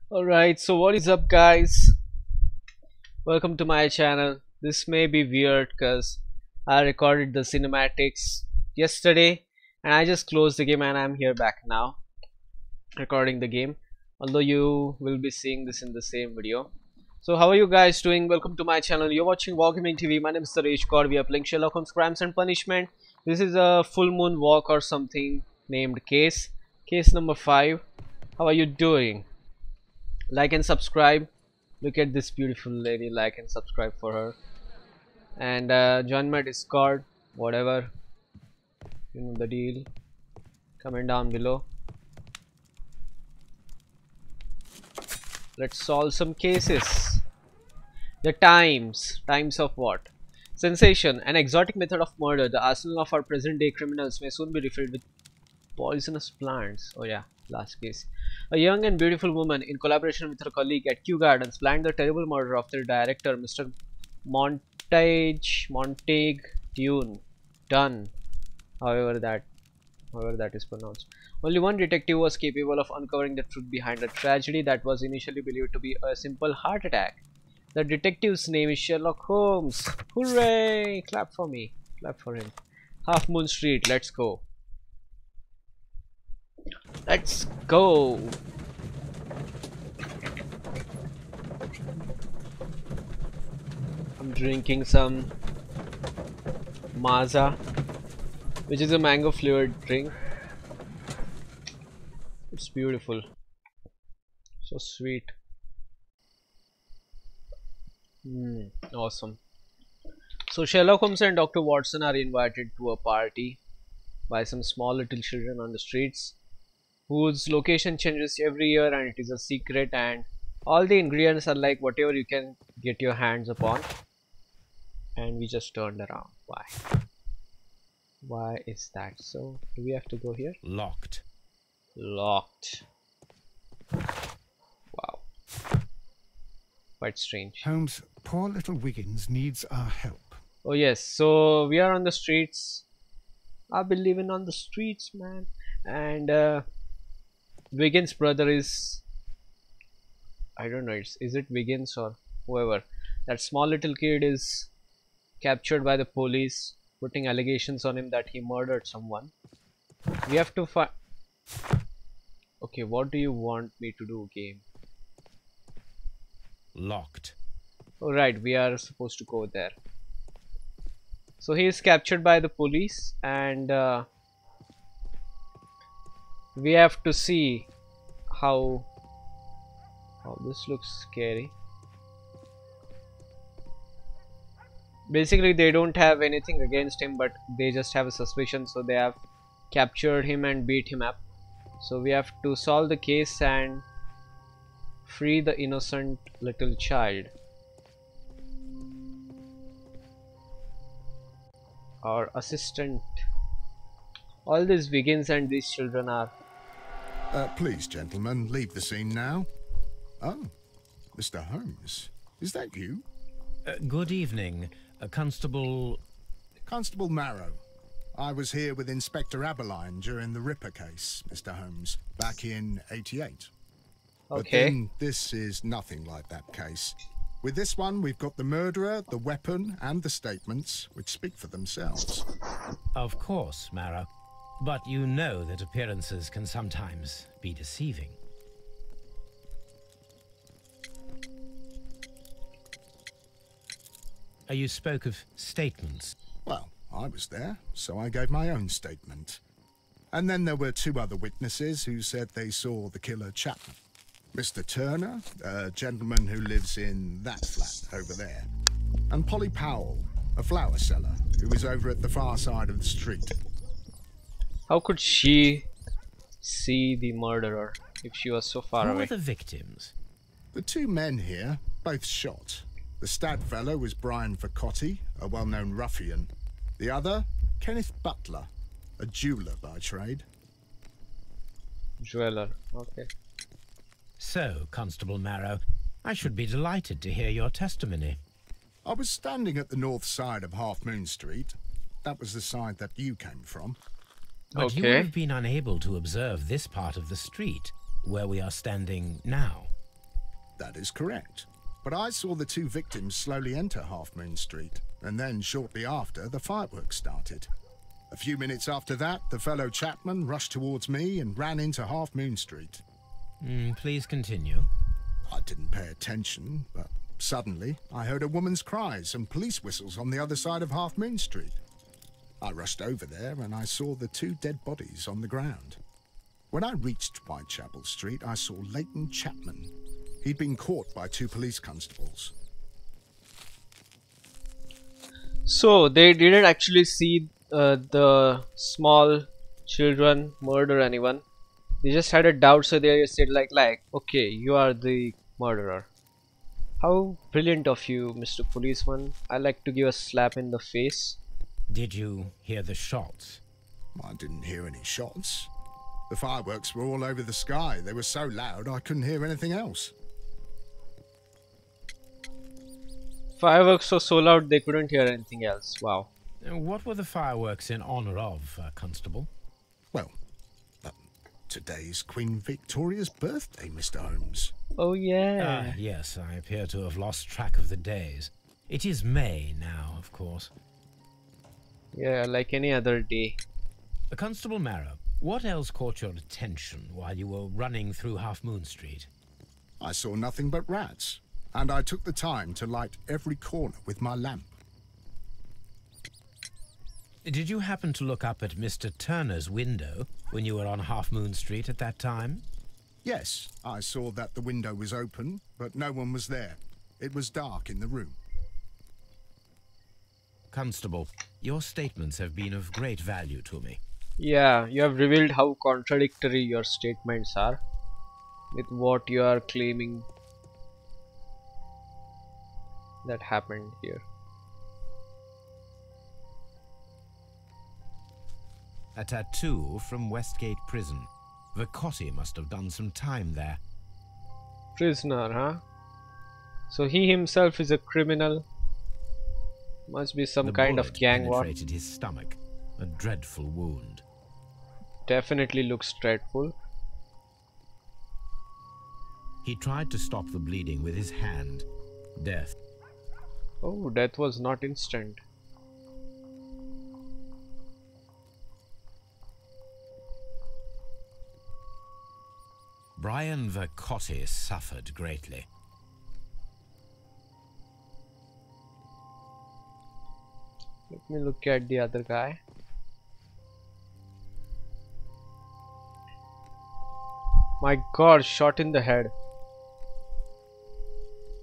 Alright, so what is up, guys? Welcome to my channel. This may be weird because I recorded the cinematics yesterday and I just closed the game and I'm here back now recording the game, although you will be seeing this in the same video. So how are you guys doing? Welcome to my channel. You're watching WarGamingTV. My name is Suresh God. We are playing Sherlock Holmes Crimes and Punishment. This is a full moon walk or something named case number 5. How are you doing? Like and subscribe. Look at this beautiful lady. Like and subscribe for her, and join my Discord, whatever, you know the deal. Comment down below. Let's solve some cases. The times of what? Sensation: an exotic method of murder. The arsenal of our present day criminals may soon be refilled with poisonous plants. Oh yeah, last case. A young and beautiful woman, in collaboration with her colleague at Kew Gardens, planned the terrible murder of their director, Mr. Montague Dunn, however that is pronounced. Only one detective was capable of uncovering the truth behind a tragedy that was initially believed to be a simple heart attack. The detective's name is Sherlock Holmes. Hooray! Clap for me. Clap for him. Half Moon Street. Let's go. Let's go. I'm drinking some Maza, which is a mango flavored drink. It's beautiful. So sweet. Awesome. So Sherlock Holmes and Dr. Watson are invited to a party by some small little children on the streets, whose location changes every year, and it is a secret, and all the ingredients are like whatever you can get your hands upon. And we just turned around. Why is that so? Do we have to go here? Locked. Wow, quite strange. Holmes, poor little Wiggins needs our help. Oh yes, so we are on the streets. I've been living on the streets, man. And Wiggins' brother is, I don't know, is it Wiggins or whoever? That small little kid is captured by the police, putting allegations on him that he murdered someone. We have to find. Okay, what do you want me to do, game? Locked. Alright, we are supposed to go there. So he is captured by the police, and we have to see how. Oh, this looks scary. Basically, they don't have anything against him, but they just have a suspicion, so they have captured him and beat him up. So we have to solve the case and free the innocent little child. Our assistant. All these Wiggins and these children are. Please, gentlemen, leave the scene now. Oh, Mr. Holmes, is that you? Good evening, Constable... Constable Marrow. I was here with Inspector Aberline during the Ripper case, Mr. Holmes, back in '88. But Okay. then this is nothing like that case. With this one, we've got the murderer, the weapon, and the statements, which speak for themselves. Of course, Mara. But you know that appearances can sometimes be deceiving. You spoke of statements. Well, I was there, so I gave my own statement. And then there were two other witnesses who said they saw the killer Chapman. Mr. Turner, a gentleman who lives in that flat over there. And Polly Powell, a flower seller, who is over at the far side of the street. How could she see the murderer if she was so far Who away? are the victims? The two men here, both shot. The stab fellow was Brian Vercotti, a well-known ruffian. The other, Kenneth Butler, a jeweller by trade. Jeweler. Okay. So, Constable Marrow, I should be delighted to hear your testimony. I was standing at the north side of Half Moon Street. That was the side that you came from. But you would have been unable to observe this part of the street, where we are standing now. That is correct. But I saw the two victims slowly enter Half Moon Street, and then shortly after, the fireworks started. A few minutes after that, the fellow Chapman rushed towards me and ran into Half Moon Street. Please continue. I didn't pay attention, but suddenly I heard a woman's cries and police whistles on the other side of Half Moon Street. I rushed over there and I saw the two dead bodies on the ground. When I reached Whitechapel Street, I saw Leighton Chapman. He'd been caught by two police constables. So they didn't actually see the small children murder anyone. They just had a doubt, so they said like, okay, you are the murderer. How brilliant of you, Mr. Policeman. I like to give a slap in the face. Did you hear the shots? I didn't hear any shots. The fireworks were all over the sky. They were so loud I couldn't hear anything else. Fireworks were so loud they couldn't hear anything else. Wow. What were the fireworks in honor of, Constable? Well, today's Queen Victoria's birthday, Mr. Holmes. Oh yeah. Ah, yes, I appear to have lost track of the days. It is May now, of course. Yeah, like any other day. Constable Marrow, what else caught your attention while you were running through Half Moon Street? I saw nothing but rats, and I took the time to light every corner with my lamp. Did you happen to look up at Mr. Turner's window when you were on Half Moon Street at that time? Yes, I saw that the window was open, but no one was there. It was dark in the room. Constable, your statements have been of great value to me. Yeah, you have revealed how contradictory your statements are with what you are claiming that happened here. A tattoo from Westgate Prison. Vicotti must have done some time there. Prisoner, huh? So he himself is a criminal. Must be some kind of gang war. Penetrated his stomach. A dreadful wound. Definitely looks dreadful. He tried to stop the bleeding with his hand. Death. Oh, death was not instant. Brian Vicotti suffered greatly. Let me look at the other guy. My god, shot in the head.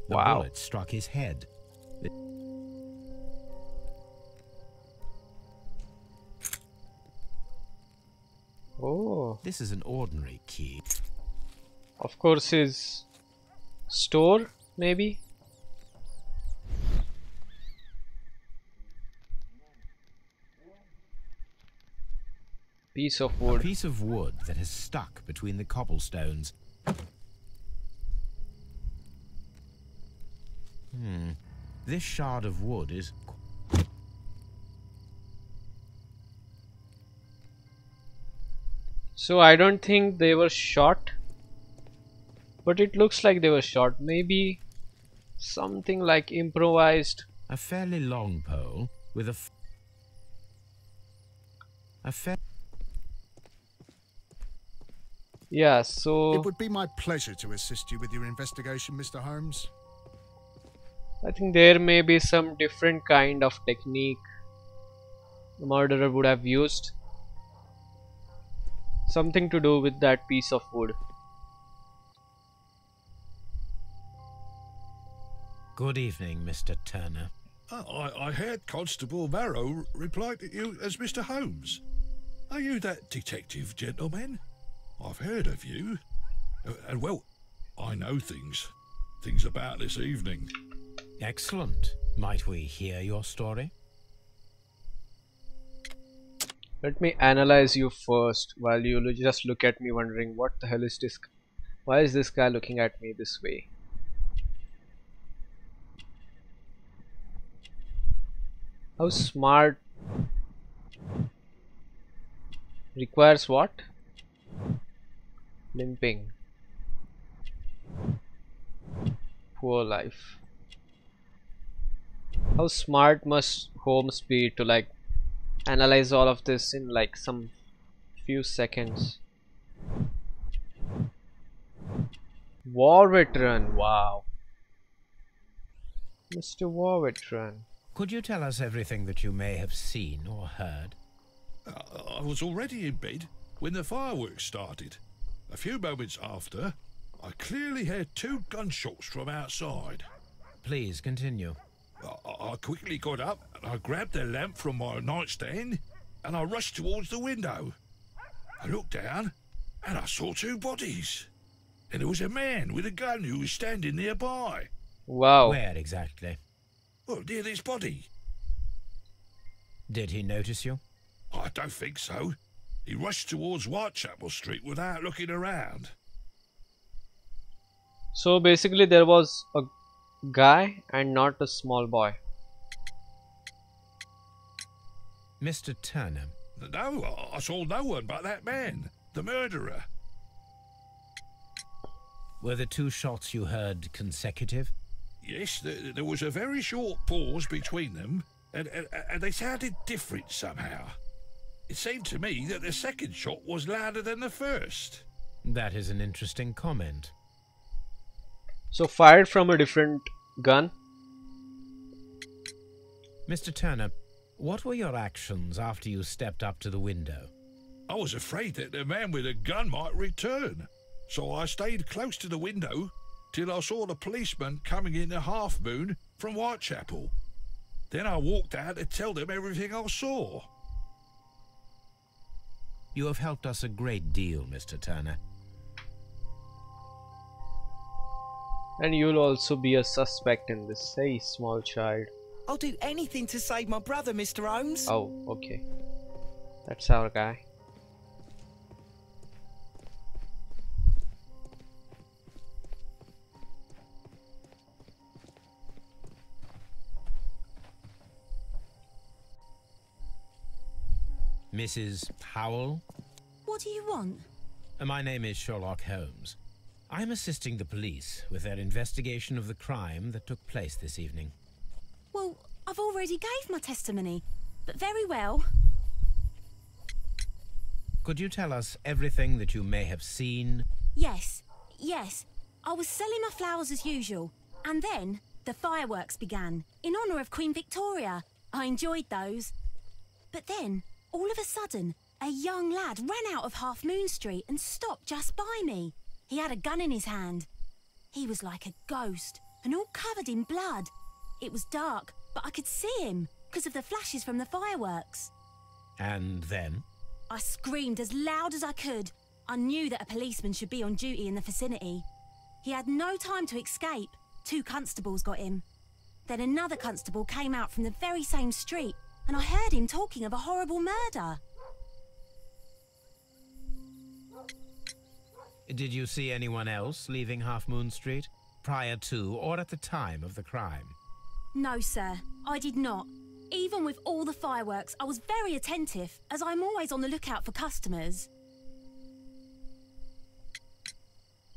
The Wow. bullet struck his head. Oh, This is an ordinary key. of course his store, maybe? Piece of A wood. piece of wood that has stuck between the cobblestones. This shard of wood is... So I don't think they were shot, but it looks like they were shot. Maybe something like improvised. a fairly long pole with a fair... Yeah, so It would be my pleasure to assist you with your investigation, Mr. Holmes. I think there may be some different kind of technique the murderer would have used. Something to do with that piece of wood. Good evening, Mr. Turner. I heard Constable Marrow reply to you as Mr. Holmes. Are you that detective gentleman? I've heard of you. And well, I know things about this evening. Excellent. Might we hear your story? Let me analyze you first while you just look at me wondering what the hell is this? Why is this guy looking at me this way? How smart? Requires what? Limping. Poor life. How smart must Holmes be to like analyze all of this in like some few seconds? War veteran, wow. Mr. War veteran. Could you tell us everything that you may have seen or heard? I was already in bed when the fireworks started. A few moments after, I clearly heard 2 gunshots from outside. Please continue. I quickly got up and I grabbed the lamp from my nightstand and I rushed towards the window. I looked down and I saw 2 bodies. And there was a man with a gun who was standing nearby. Wow. Where exactly? Well, near this body. Did he notice you? I don't think so. He rushed towards Whitechapel Street without looking around. So basically there was a guy and not a small boy. Mr. Turner. No, I saw no one but that man, the murderer. Were the 2 shots you heard consecutive? Yes, there was a very short pause between them, and they sounded different somehow. It seemed to me that the second shot was louder than the first. That is an interesting comment. So fired from a different gun. Mr. Turner, what were your actions after you stepped up to the window? I was afraid that the man with a gun might return, so I stayed close to the window till I saw the policeman coming in the Half Moon from Whitechapel. Then I walked out to tell them everything I saw. You have helped us a great deal, Mr. Turner. And you'll also be a suspect in this, hey small child. I'll do anything to save my brother, Mr. Holmes. Oh, okay. That's our guy. Mrs. Powell? What do you want? My name is Sherlock Holmes. I'm assisting the police with their investigation of the crime that took place this evening. Well, I've already gave my testimony, but very well. Could you tell us everything that you may have seen? Yes. I was selling my flowers as usual, and then the fireworks began, in honour of Queen Victoria. I enjoyed those. But then, all of a sudden, a young lad ran out of Half Moon Street and stopped just by me. He had a gun in his hand. He was like a ghost, and all covered in blood. It was dark, but I could see him, because of the flashes from the fireworks. And then? I screamed as loud as I could. I knew that a policeman should be on duty in the vicinity. He had no time to escape. 2 constables got him. Then another constable came out from the very same street, and I heard him talking of a horrible murder. Did you see anyone else leaving Half Moon Street, prior to or at the time of the crime? No, sir, I did not. Even with all the fireworks, I was very attentive, as I'm always on the lookout for customers.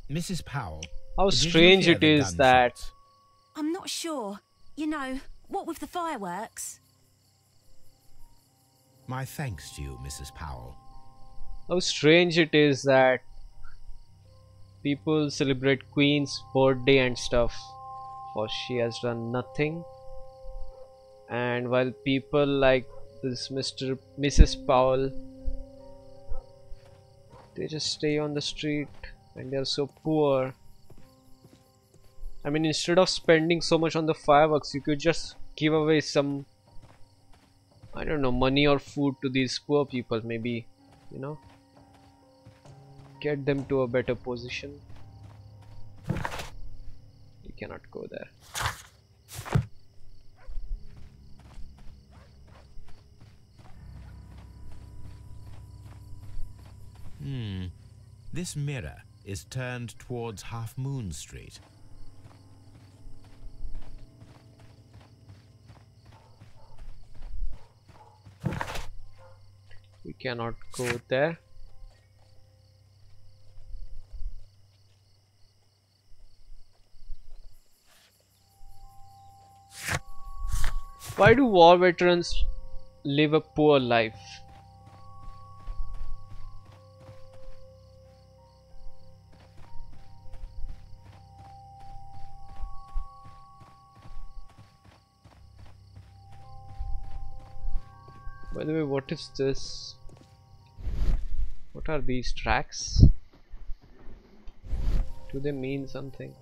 Mrs. Powell. How did you strange hear it the is that gunshots? I'm not sure. You know, what with the fireworks? My thanks to you, Mrs. Powell. how strange it is that people celebrate Queen's birthday and stuff, for she has done nothing. And while people like this Mrs. Powell, they just stay on the street and they're so poor. I mean, instead of spending so much on the fireworks, you could just give away some, I don't know, money or food to these poor people. Maybe, you know, get them to a better position. You cannot go there. This mirror is turned towards Half Moon Street. We cannot go there. Why do war veterans live a poor life? By the way, what is this? What are these tracks? Do they mean something?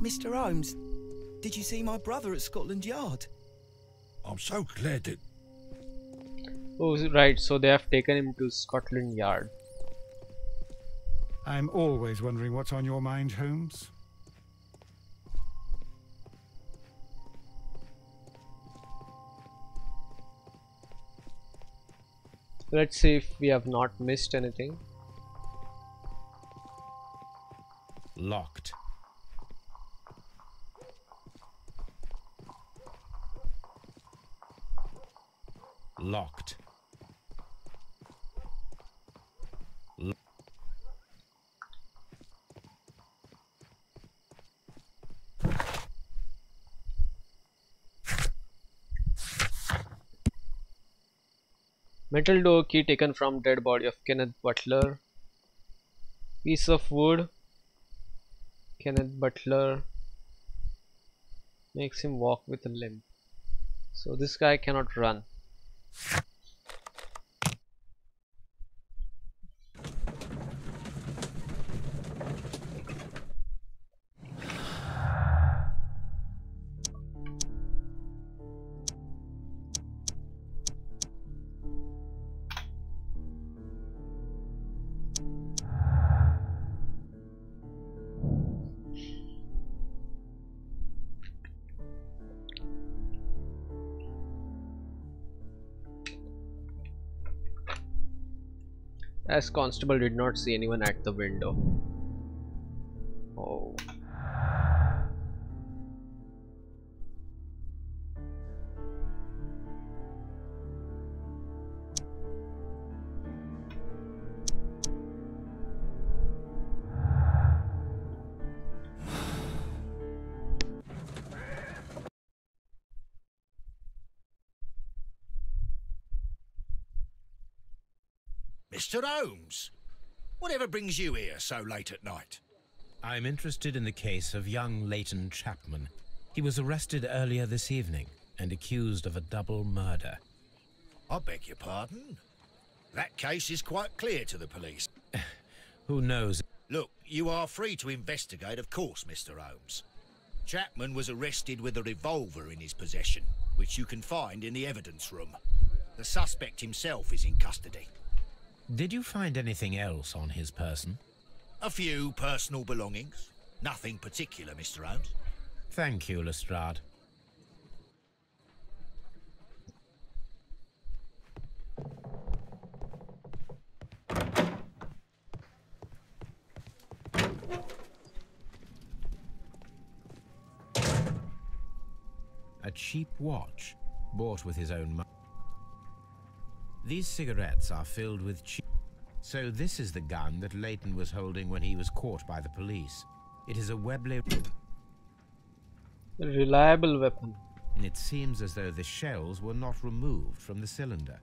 Mr. Holmes, did you see my brother at Scotland Yard? I'm so glad that... Oh, right, so they have taken him to Scotland Yard. I'm always wondering what's on your mind, Holmes. Let's see if we have not missed anything. Locked. Locked. Metal door key taken from dead body of Kenneth Butler. Piece of wood. Kenneth Butler makes him walk with a limp. So this guy cannot run. As constable did not see anyone at the window. Oh. Mr. Holmes, whatever brings you here so late at night? I'm interested in the case of young Leighton Chapman. He was arrested earlier this evening and accused of a double murder. I beg your pardon? That case is quite clear to the police. Who knows? Look, you are free to investigate, of course, Mr. Holmes. Chapman was arrested with a revolver in his possession, which you can find in the evidence room. The suspect himself is in custody. Did you find anything else on his person? A few personal belongings. Nothing particular, Mr. Holmes. Thank you, Lestrade. A cheap watch, bought with his own money. These cigarettes are filled with cheap. So this is the gun that Leighton was holding when he was caught by the police. It is a Webley... A reliable weapon. It seems as though the shells were not removed from the cylinder.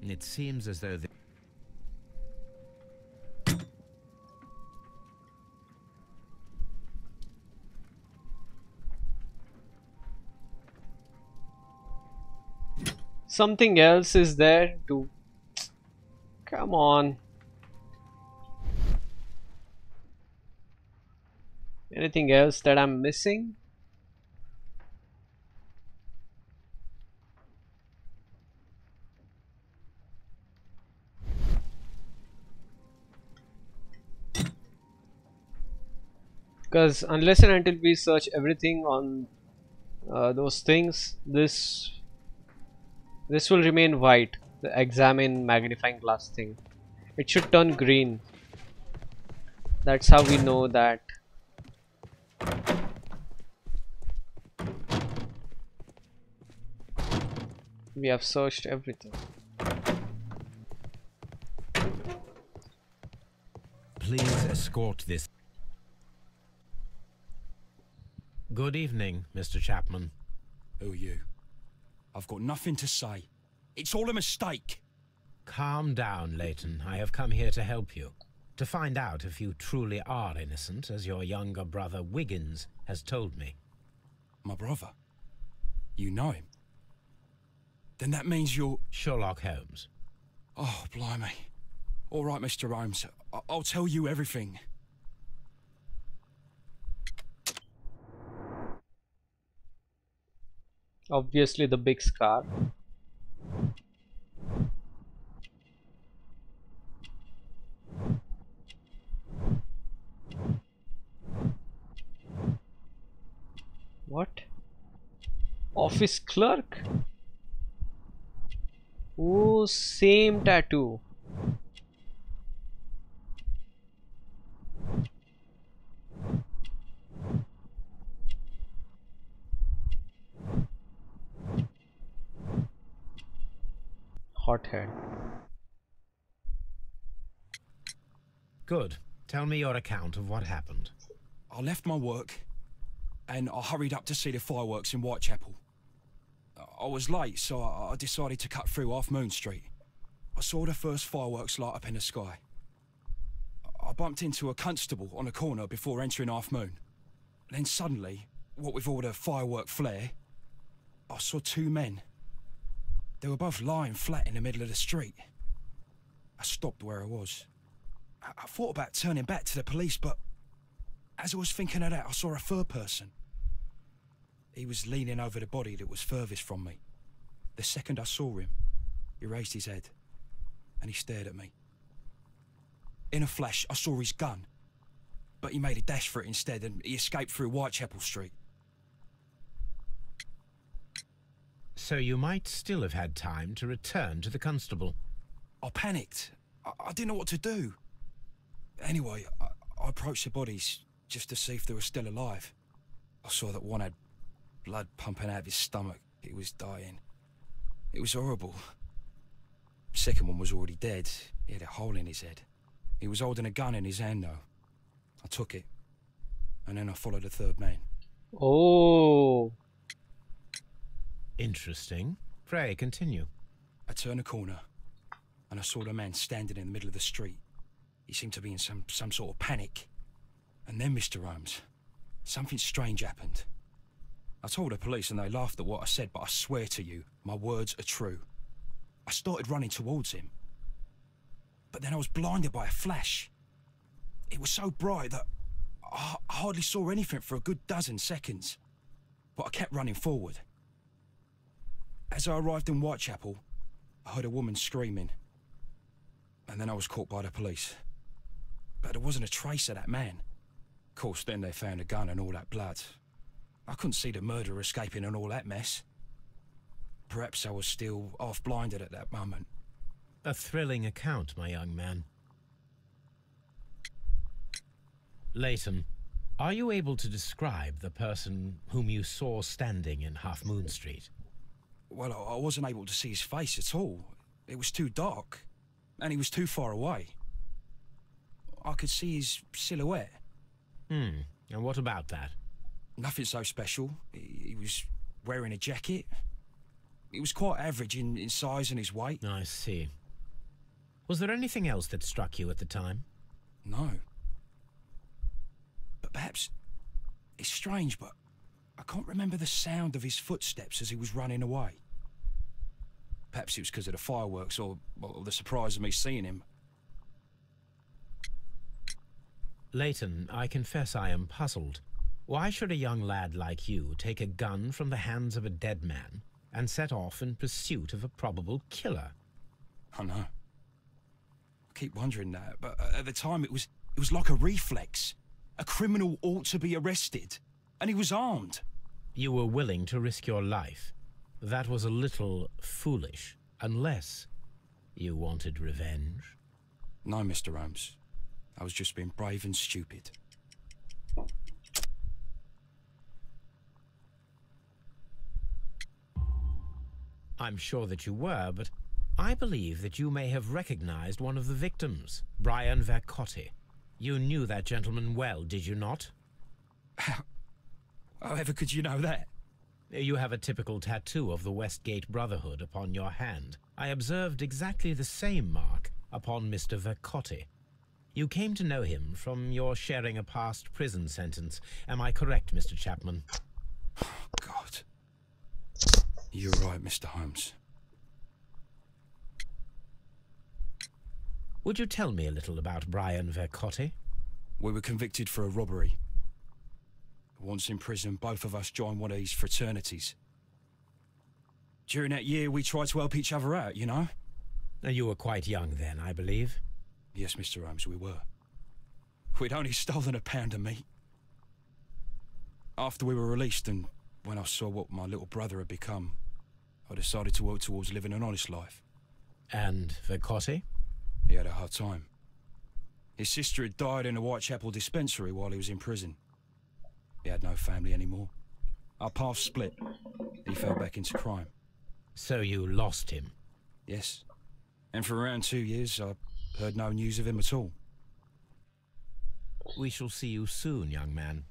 It seems as though the... Something else is there to... Come on. Anything else that I'm missing? Because unless and until we search everything on those things, this will remain white. The examine magnifying glass thing. It should turn green. That's how we know that we have searched everything. Please escort this. Good evening, Mr. Chapman. Who are you? I've got nothing to say. It's all a mistake. Calm down, Leighton. I have come here to help you. To find out if you truly are innocent, as your younger brother Wiggins has told me. My brother? You know him? Then that means you're... Sherlock Holmes. Oh, blimey. All right, Mr. Holmes. I'll tell you everything. Obviously the big scar. What? Office clerk? Oh, same tattoo. Hothead. Good. Tell me your account of what happened. I left my work and I hurried up to see the fireworks in Whitechapel. I was late, so I decided to cut through Half Moon Street. I saw the first fireworks light up in the sky. I bumped into a constable on a corner before entering Half Moon. Then suddenly, what with all the firework flare, I saw two men. They were both lying flat in the middle of the street. I stopped where I was. I thought about turning back to the police, but as I was thinking of that, I saw a third person. He was leaning over the body that was furthest from me. The second I saw him, he raised his head and he stared at me. In a flash, I saw his gun, but he made a dash for it instead and he escaped through Whitechapel Street. So you might still have had time to return to the constable. I panicked. I didn't know what to do. Anyway, I approached the bodies just to see if they were still alive. I saw that one had blood pumping out of his stomach. He was dying. It was horrible. The second one was already dead. He had a hole in his head. He was holding a gun in his hand though. I took it. And then I followed the third man. Oh. Interesting. Pray, continue. I turned a corner and I saw the man standing in the middle of the street. He seemed to be in some sort of panic. And then, Mr. Holmes, something strange happened. I told the police and they laughed at what I said, but I swear to you, my words are true. I started running towards him. But then I was blinded by a flash. It was so bright that I hardly saw anything for a good dozen seconds. But I kept running forward. As I arrived in Whitechapel, I heard a woman screaming. And then I was caught by the police. But there wasn't a trace of that man. Of course, then they found a gun and all that blood. I couldn't see the murderer escaping and all that mess. Perhaps I was still half-blinded at that moment. A thrilling account, my young man. Leighton, are you able to describe the person whom you saw standing in Half Moon Street? Well, I wasn't able to see his face at all. It was too dark, and he was too far away. I could see his silhouette. And what about that? Nothing so special. He was wearing a jacket. He was quite average in size and his weight. I see. Was there anything else that struck you at the time? No. But perhaps it's strange, but I can't remember the sound of his footsteps as he was running away. Perhaps it was because of the fireworks or the surprise of me seeing him. Leighton, I confess I am puzzled. Why should a young lad like you take a gun from the hands of a dead man and set off in pursuit of a probable killer? I know. I keep wondering that, but at the time it was like a reflex. A criminal ought to be arrested, and he was armed. You were willing to risk your life. That was a little foolish, unless you wanted revenge. No, Mr. Holmes. I was just being brave and stupid. I'm sure that you were, but I believe that you may have recognized one of the victims, Brian Vercotti. You knew that gentleman well, did you not? However could you know that? You have a typical tattoo of the Westgate Brotherhood upon your hand. I observed exactly the same mark upon Mr. Vercotti. You came to know him from your sharing a past prison sentence. Am I correct, Mr. Chapman? God. You're right, Mr. Holmes. Would you tell me a little about Brian Vercotti? We were convicted for a robbery. Once in prison, both of us joined one of these fraternities. During that year, we tried to help each other out, you know? You were quite young then, I believe. Yes, Mr. Holmes, we were. We'd only stolen a pound of meat. After we were released, and when I saw what my little brother had become, I decided to work towards living an honest life. And Vercotti? He had a hard time. His sister had died in a Whitechapel dispensary while he was in prison. He had no family anymore. Our paths split. He fell back into crime. So you lost him? Yes. And for around 2 years, I heard no news of him at all. We shall see you soon, young man.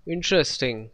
Interesting.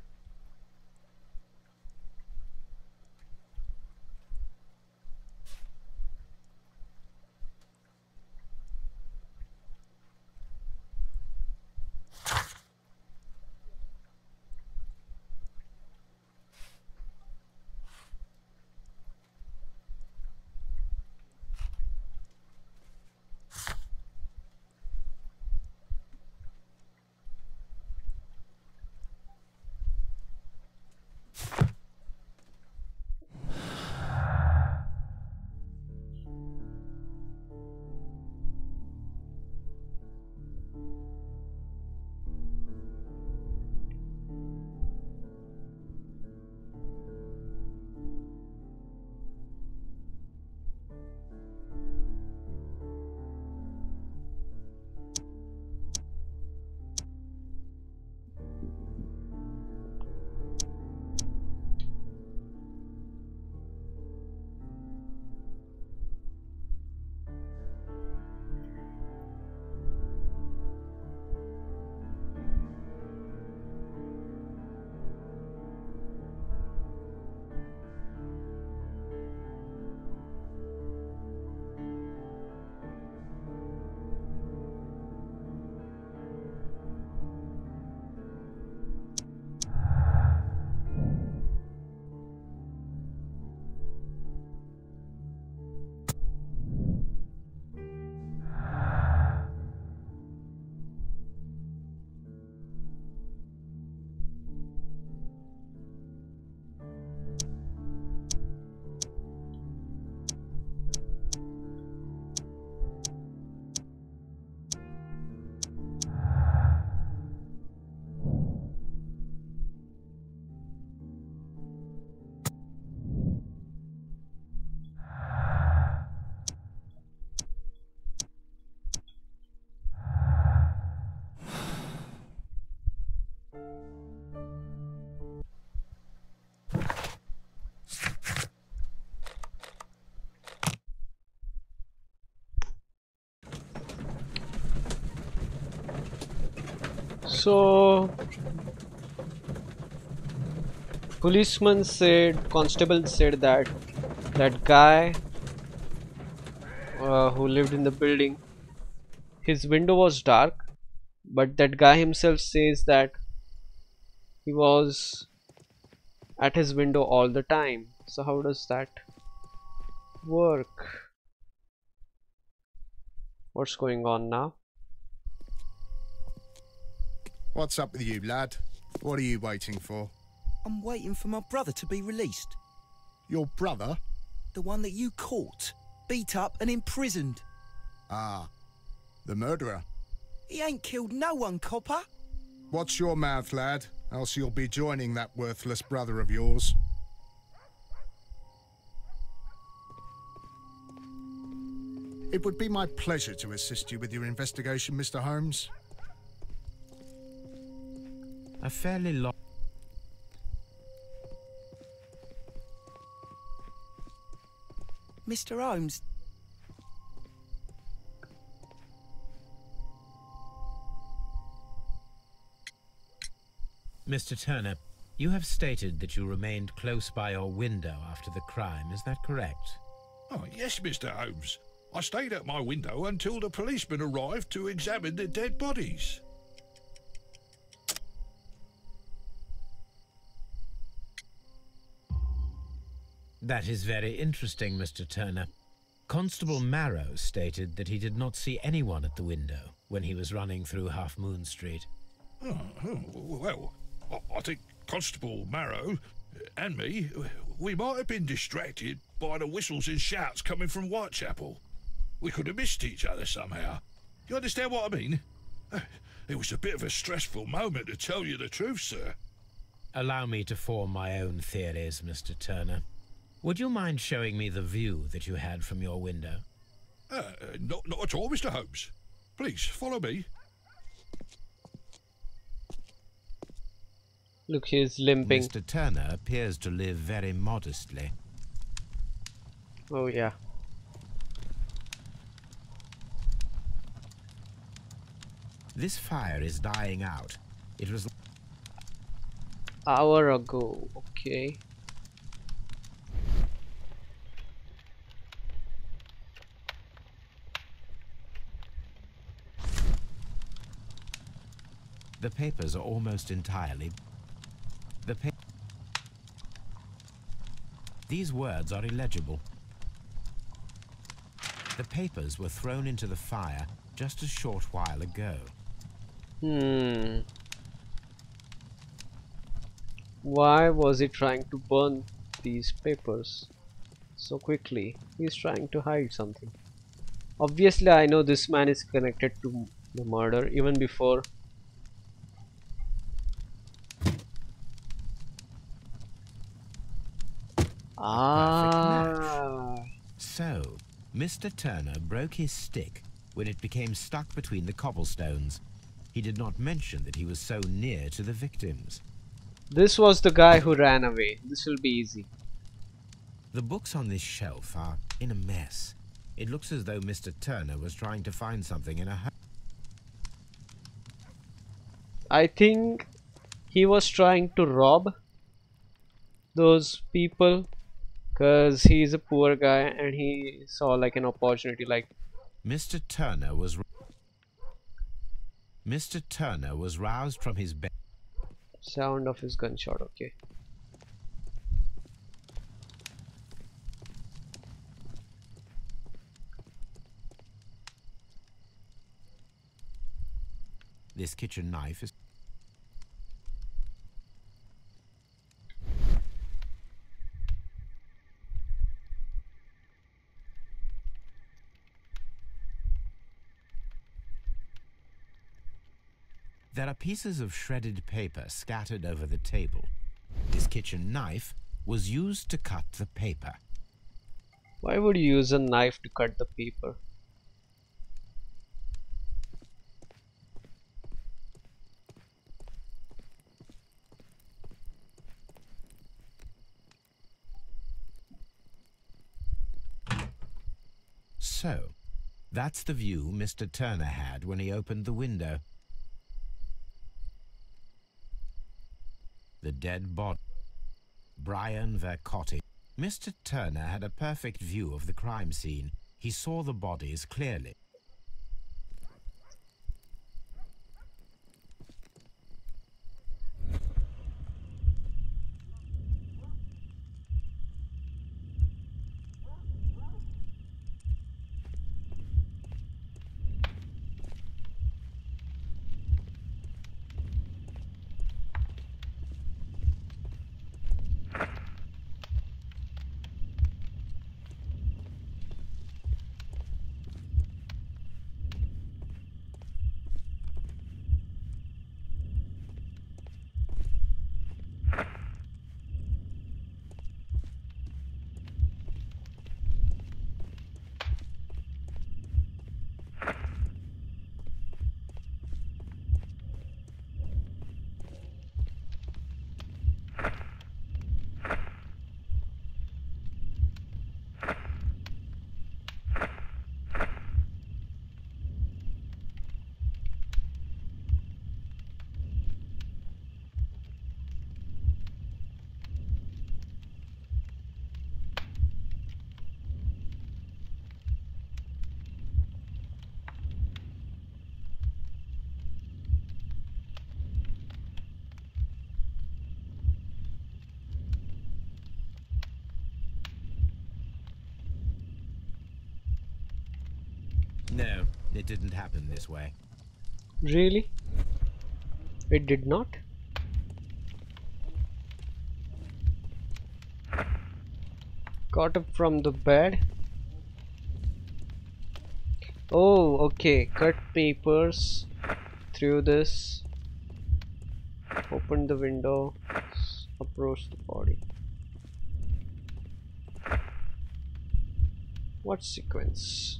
So constable said that that guy who lived in the building, his window was dark, but that guy himself says that he was at his window all the time. So how does that work? What's going on now? What's up with you, lad? What are you waiting for? I'm waiting for my brother to be released. Your brother? The one that you caught, beat up and imprisoned. Ah, the murderer. He ain't killed no one, copper. Watch your mouth, lad, else you'll be joining that worthless brother of yours. It would be my pleasure to assist you with your investigation, Mr. Holmes. A fairly long... Mr. Holmes, Mr. Turner, you have stated that you remained close by your window after the crime, is that correct? Oh, yes, Mr. Holmes. I stayed at my window until the policeman arrived to examine the dead bodies. That is very interesting, Mr. Turner. Constable Marrow stated that he did not see anyone at the window when he was running through Half Moon Street. Well, I think Constable Marrow and me, we might have been distracted by the whistles and shouts coming from Whitechapel. We could have missed each other somehow. You understand what I mean? It was a bit of a stressful moment, to tell you the truth, sir. Allow me to form my own theories, Mr. Turner. Would you mind showing me the view that you had from your window? Not at all, Mr. Holmes. Please, follow me. Look, he's limping. Mr. Turner appears to live very modestly. Oh, yeah. This fire is dying out. It was... Hour ago, okay. The papers are almost entirely... These words are illegible. The papers were thrown into the fire just a short while ago. Why was he trying to burn these papers so quickly? He's trying to hide something. Obviously, I know this man is connected to the murder even before. So, Mr. Turner broke his stick when it became stuck between the cobblestones. He did not mention that he was so near to the victims. This was the guy who ran away. This will be easy. The books on this shelf are in a mess. It looks as though Mr. Turner was trying to find something in a hurry. I think he was trying to rob those people because he's a poor guy and he saw like an opportunity. Like Mr. Turner was roused from his bed. Sound of his gunshot. Okay. This kitchen knife is... There are pieces of shredded paper scattered over the table. This kitchen knife was used to cut the paper. Why would you use a knife to cut the paper? So, that's the view Mr. Turner had when he opened the window. The dead body. Brian Vercotti. Mr. Turner had a perfect view of the crime scene. He saw the bodies clearly. it didn't happen this way. Really? It did not? Got up from the bed? Oh, okay. Cut papers through this. Open the window. Approach the body. What sequence?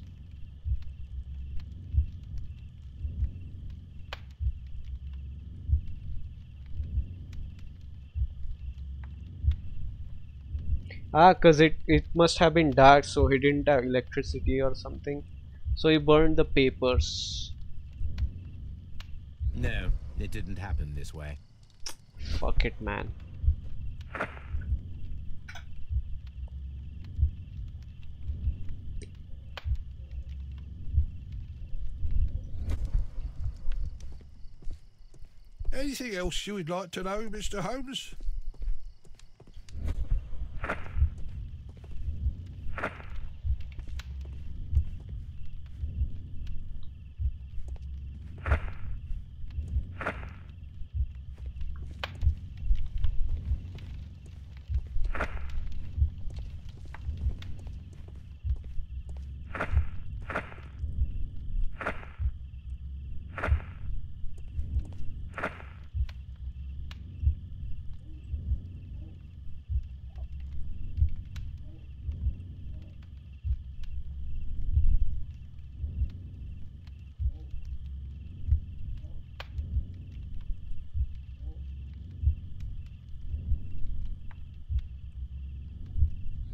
Ah, cause it must have been dark, so he didn't have electricity or something. So he burned the papers. No, it didn't happen this way. Fuck it, man. Anything else you would like to know, Mr. Holmes?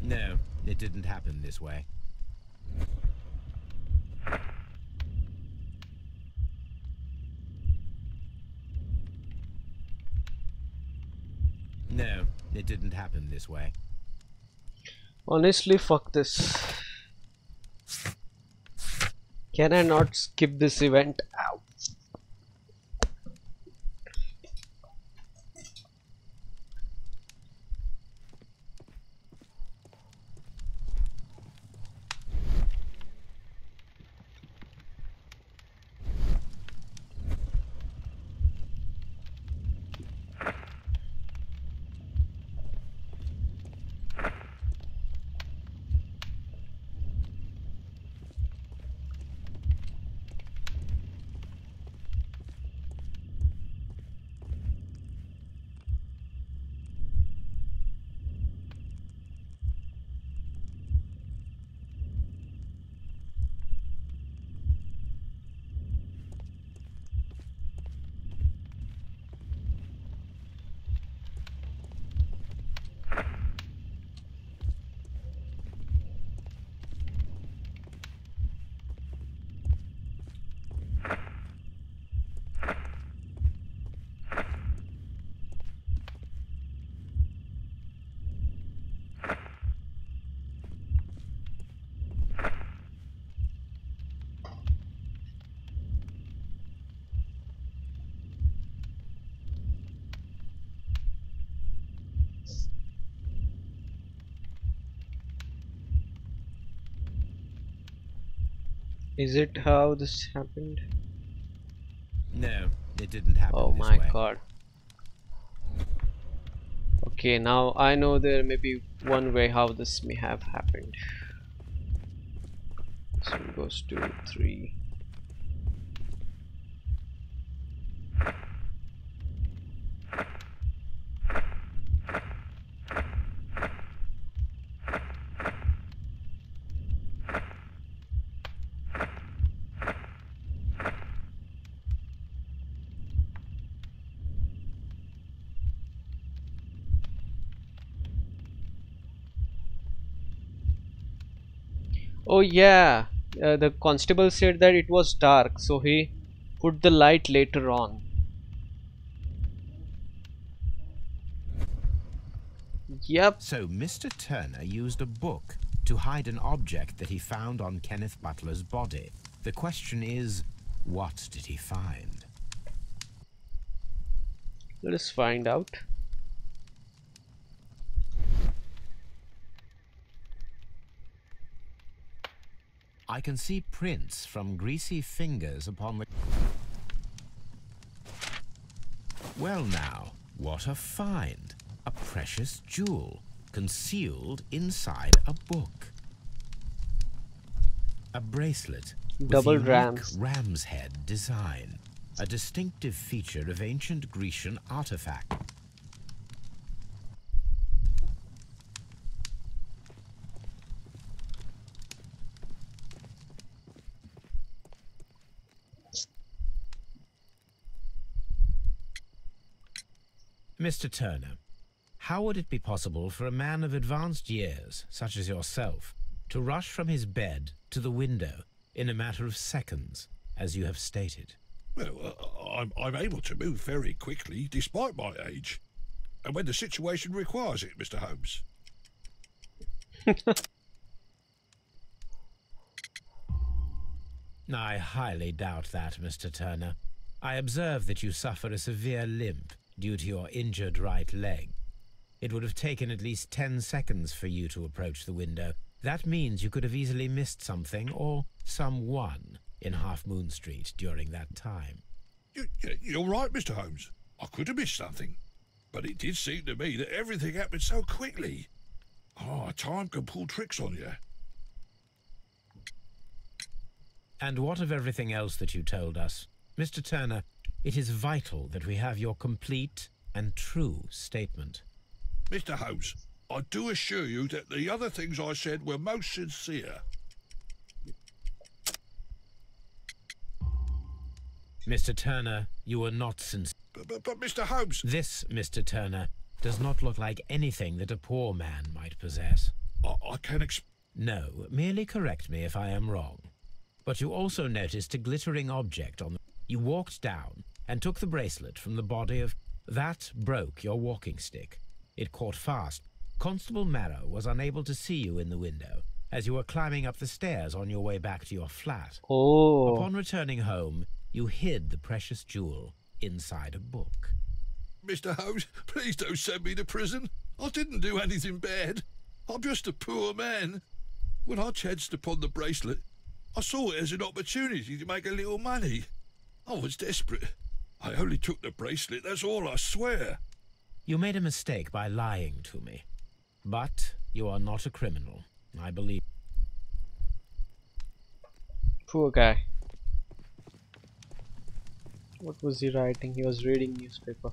No, it didn't happen this way. No, it didn't happen this way. Honestly, fuck this. Can I not skip this event? Ow. Is it how this happened? No, it didn't happen Oh this my way. god. Okay, now I know there may be one way how this may have happened. This one goes 2, 3. Oh yeah, the constable said that it was dark, so he put the light later on. Yep. So Mr. Turner used a book to hide an object that he found on Kenneth Butler's body. The question is, what did he find? Let us find out. I can see prints from greasy fingers upon the... Well now, what a find! A precious jewel, concealed inside a book. A bracelet with Double unique rams. ram's head design, a distinctive feature of ancient Grecian artifact. Mr. Turner, how would it be possible for a man of advanced years, such as yourself, to rush from his bed to the window in a matter of seconds, as you have stated? Well, I'm able to move very quickly, despite my age. And when the situation requires it, Mr. Holmes. I highly doubt that, Mr. Turner. I observe that you suffer a severe limp due to your injured right leg. It would have taken at least 10 seconds for you to approach the window. That means you could have easily missed something or someone in Half Moon Street during that time. You're right, Mr. Holmes. I could have missed something. But it did seem to me that everything happened so quickly. Oh, time can pull tricks on you. And what of everything else that you told us? Mr. Turner, it is vital that we have your complete and true statement. Mr. Holmes, I do assure you that the other things I said were most sincere. Mr. Turner, you were not sincere. But Mr. Holmes... This, Mr. Turner, does not look like anything that a poor man might possess. I can No, merely correct me if I am wrong. But you also noticed a glittering object on the... You walked down and took the bracelet from the body of... That broke your walking stick. It caught fast. Constable Marrow was unable to see you in the window as you were climbing up the stairs on your way back to your flat. Oh. Upon returning home, you hid the precious jewel inside a book. Mr. Holmes, please don't send me to prison. I didn't do anything bad. I'm just a poor man. When I chanced upon the bracelet, I saw it as an opportunity to make a little money. I was desperate. I only took the bracelet, that's all, I swear. You made a mistake by lying to me. But you are not a criminal, I believe. Poor guy. What was he writing? He was reading newspaper.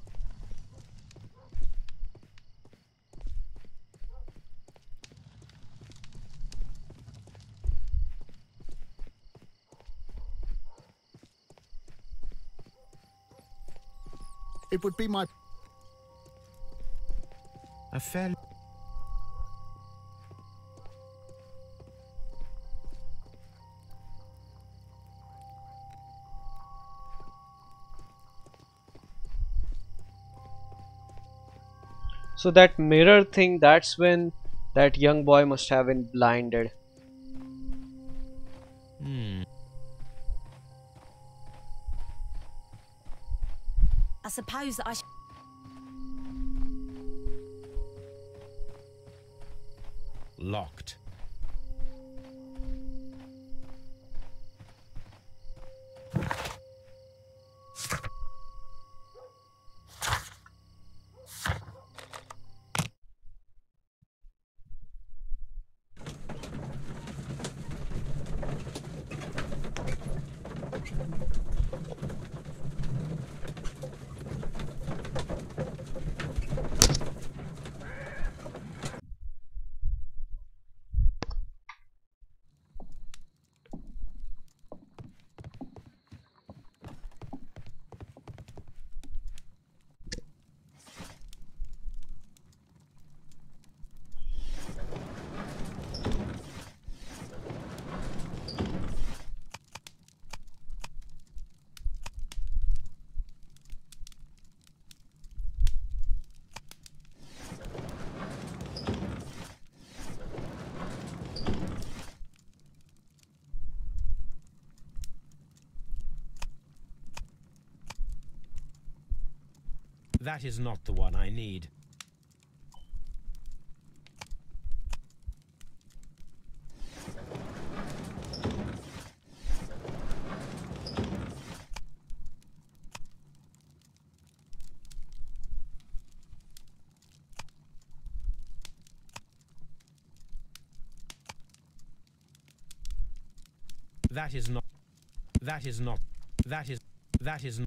It would be my... A fair... So that mirror thing, that's when that young boy must have been blinded. I suppose that I should... Locked. That is not the one I need. That is not. That is not. That is. That is.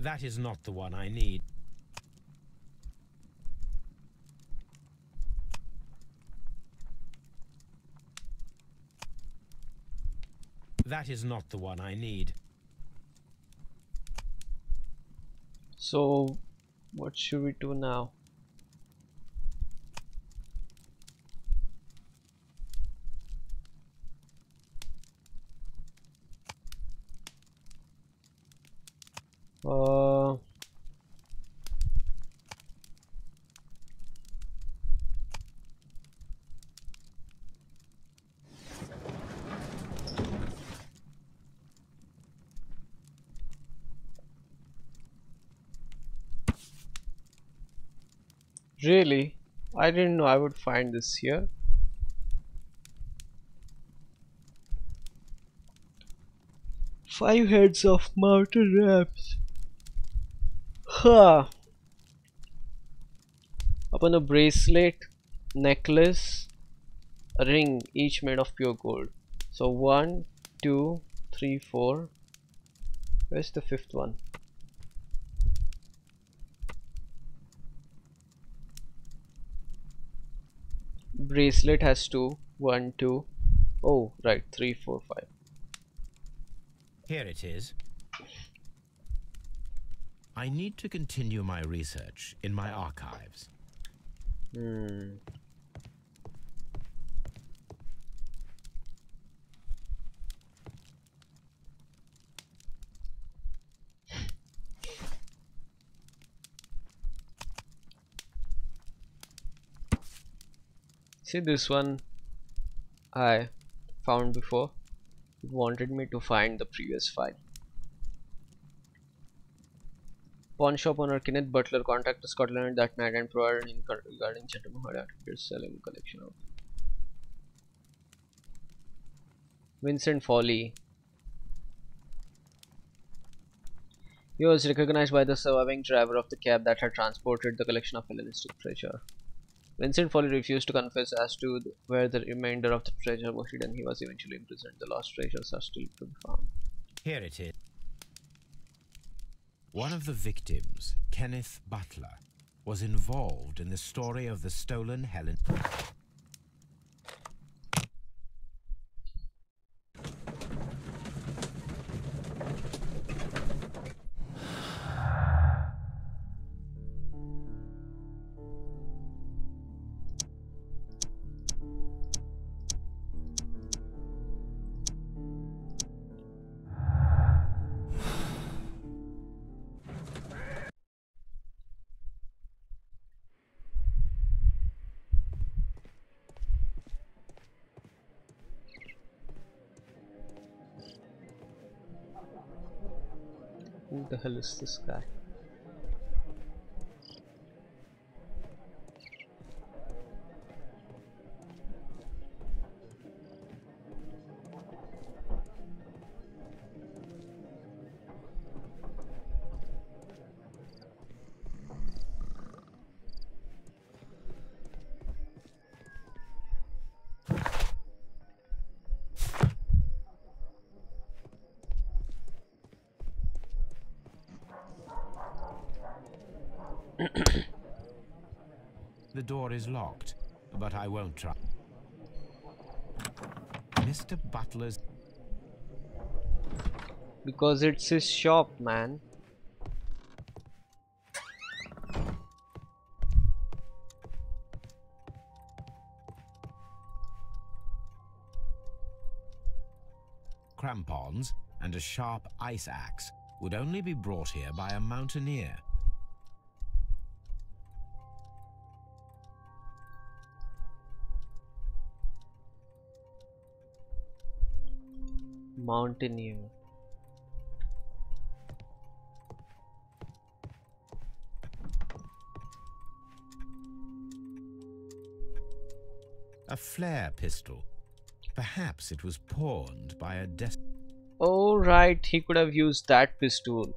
That is not the one I need. That is not the one I need. So, what should we do now? Really? I didn't know I would find this here. Five heads of mountain ramps. Ha! Upon a bracelet, necklace, a ring, each made of pure gold. So 1, 2, 3, 4. Where's the fifth one? Bracelet has 2, 1, 2. Oh, right, 3, 4, 5. Here it is. I need to continue my research in my archives. See, this one I found before. It wanted me to find the previous file. Pawn shop owner Kenneth Butler contacted Scotland that night and provided info regarding gentleman who had acted selling a collection of Vincent Foley. He was recognized by the surviving driver of the cab that had transported the collection of Hellenistic treasure. Vincent Foley refused to confess as to where the remainder of the treasure was hidden. He was eventually imprisoned. The lost treasures are still to be found. Here it is. One of the victims, Kenneth Butler, was involved in the story of the stolen Helen. Who the hell is this guy? The door is locked, but I won't try. Mr. Butler's... Because it's his shop, man. crampons, and a sharp ice axe would only be brought here by a mountaineer. Mountaineer. A flare pistol. Perhaps it was pawned by a Oh right, he could have used that pistol.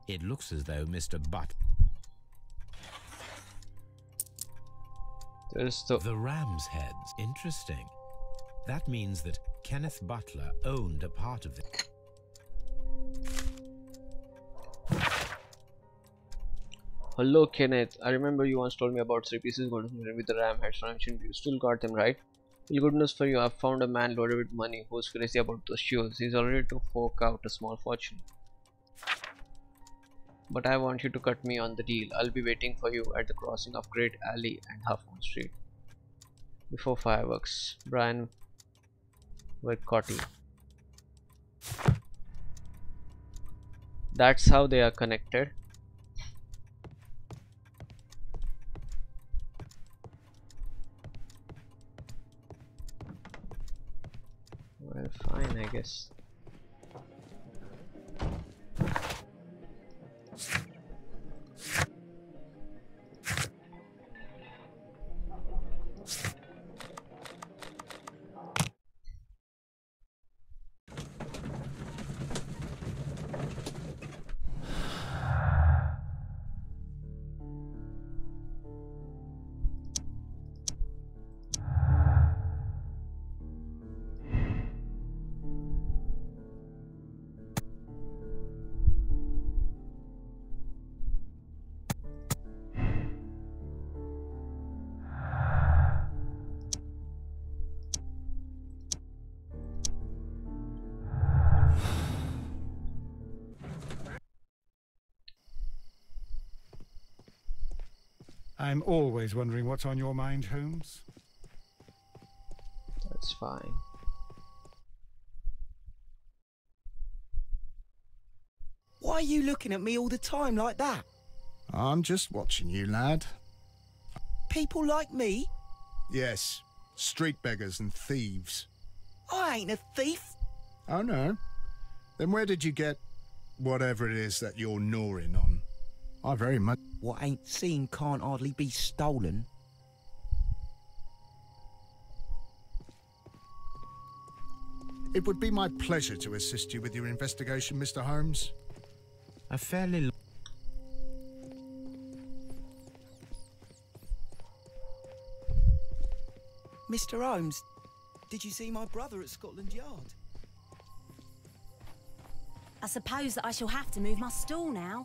It looks as though Mr. Butt. There's the ram's heads. Interesting. That means that Kenneth Butler owned a part of it. Hello Kenneth, I remember you once told me about 3 pieces golden mirror with the ram heads from ancient view. Still got them, right? Well, good news for you, I've found a man loaded with money who's crazy about those shoes. He's already to fork out a small fortune. But I want you to cut me on the deal. I'll be waiting for you at the crossing of Great Alley and Half Moon Street. Before fireworks. Brian Vercotti. That's how they are connected. Well, fine, I guess. I'm always wondering what's on your mind, Holmes. That's fine. Why are you looking at me all the time like that? I'm just watching you, lad. People like me? Yes, street beggars and thieves. I ain't a thief. Oh no? Then where did you get whatever it is that you're gnawing on? I very much... What ain't seen can't hardly be stolen. It would be my pleasure to assist you with your investigation, Mr. Holmes. A fairly... Mr. Holmes, did you see my brother at Scotland Yard? I suppose that I shall have to move my stool now.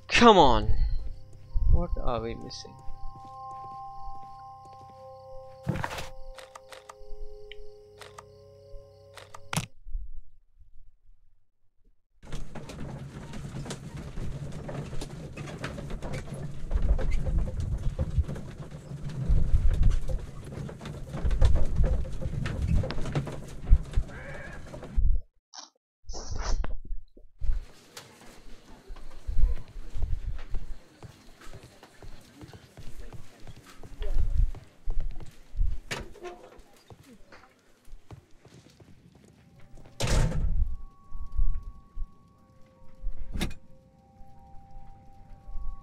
Come on. What are we missing?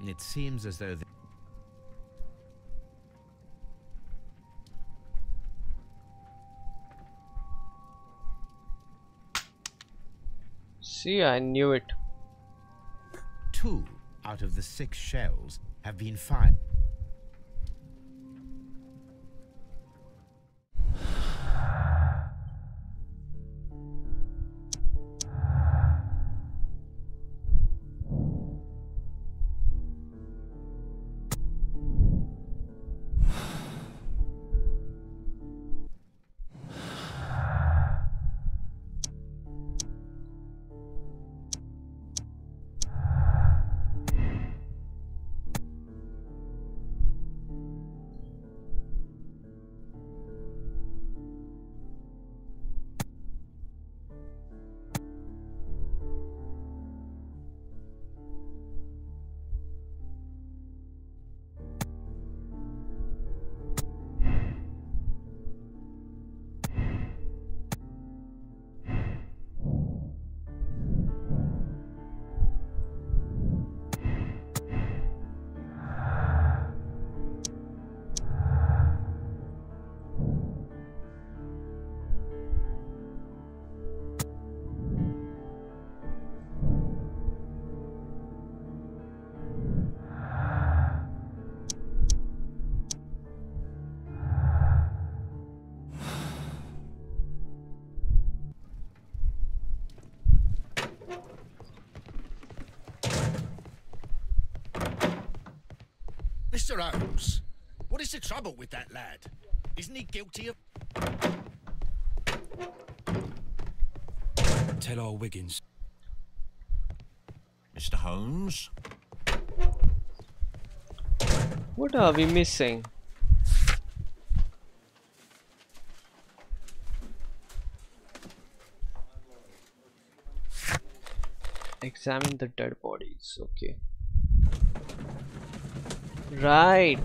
It seems as though... See, I knew it. 2 out of the 6 shells have been fired. Mr. Holmes, what is the trouble with that lad? Isn't he guilty of... Tell old Wiggins. Mr. Holmes? What are we missing? Examine the dead bodies. Okay. Right.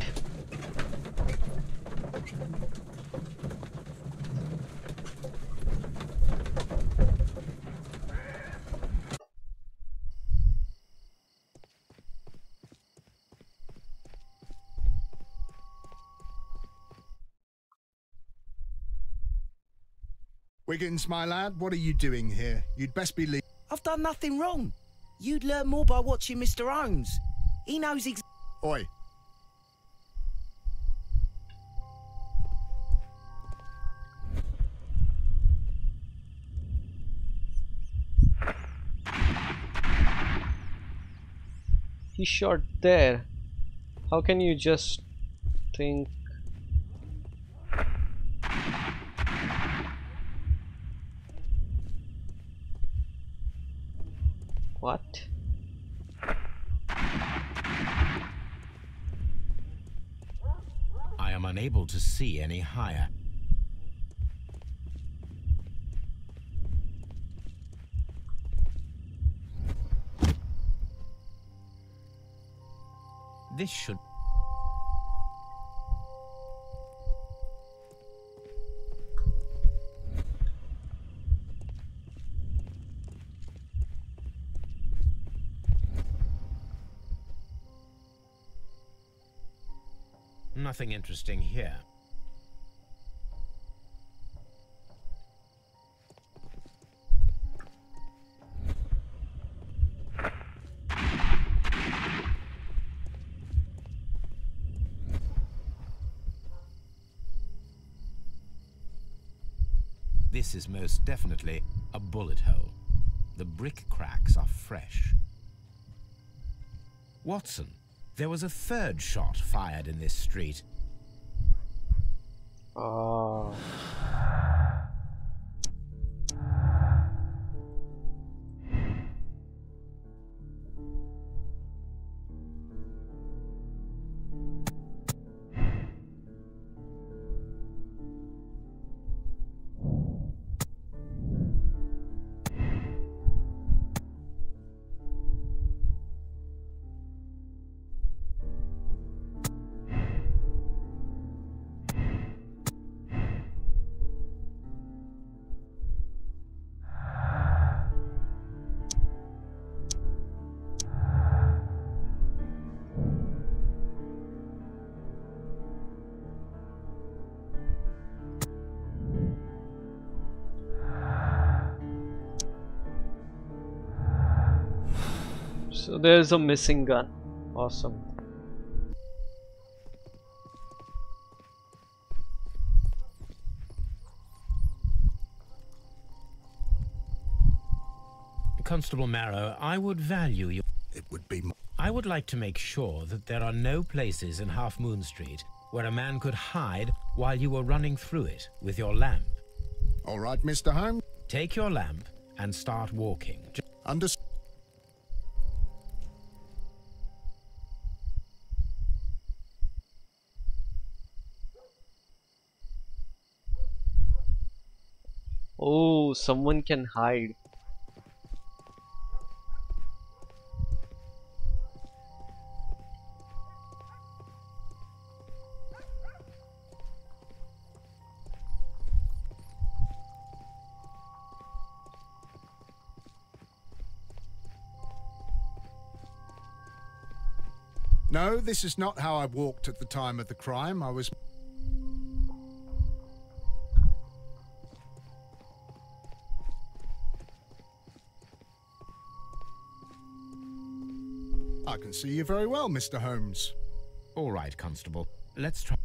Wiggins, my lad, what are you doing here? You'd best be leaving. I've done nothing wrong. You'd learn more by watching Mr. Holmes. He knows Oi. He shot there. How can you just think? What? I am unable to see any higher. This should... Nothing interesting here. This is most definitely a bullet hole. The brick cracks are fresh. Watson, there was a third shot fired in this street. Oh. So there's a missing gun. Awesome. Constable Marrow, I would value your... It would be... I would like to make sure that there are no places in Half Moon Street where a man could hide while you were running through it with your lamp. All right, Mr. Holmes. Take your lamp and start walking. Understood. Oh, someone can hide. No, this is not how I walked at the time of the crime. I was... I can see you very well, Mr. Holmes. All right, Constable. Let's try...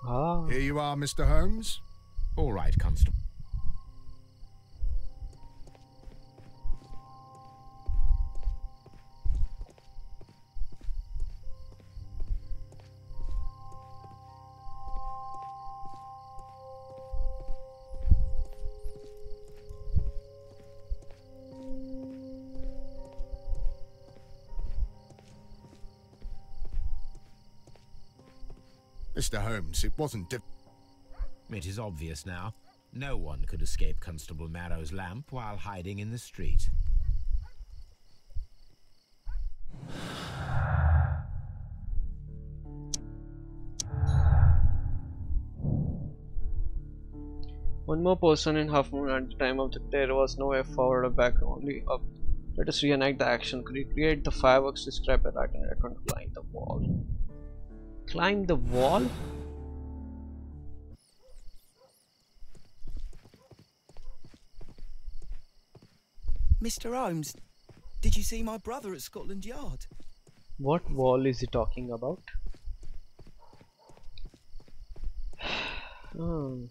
Ah. Here you are, Mr. Holmes. All right, Constable. Mr. Holmes, it wasn't It is obvious now. No one could escape Constable Marrow's lamp while hiding in the street. One more person in Half Moon at the time of the there was no way forward or back, only up. Let us reenact the action. Recreate the fireworks described by that and return to climb the wall. Climb the wall? Mr. Holmes, did you see my brother at Scotland Yard? What wall is he talking about? Hmm.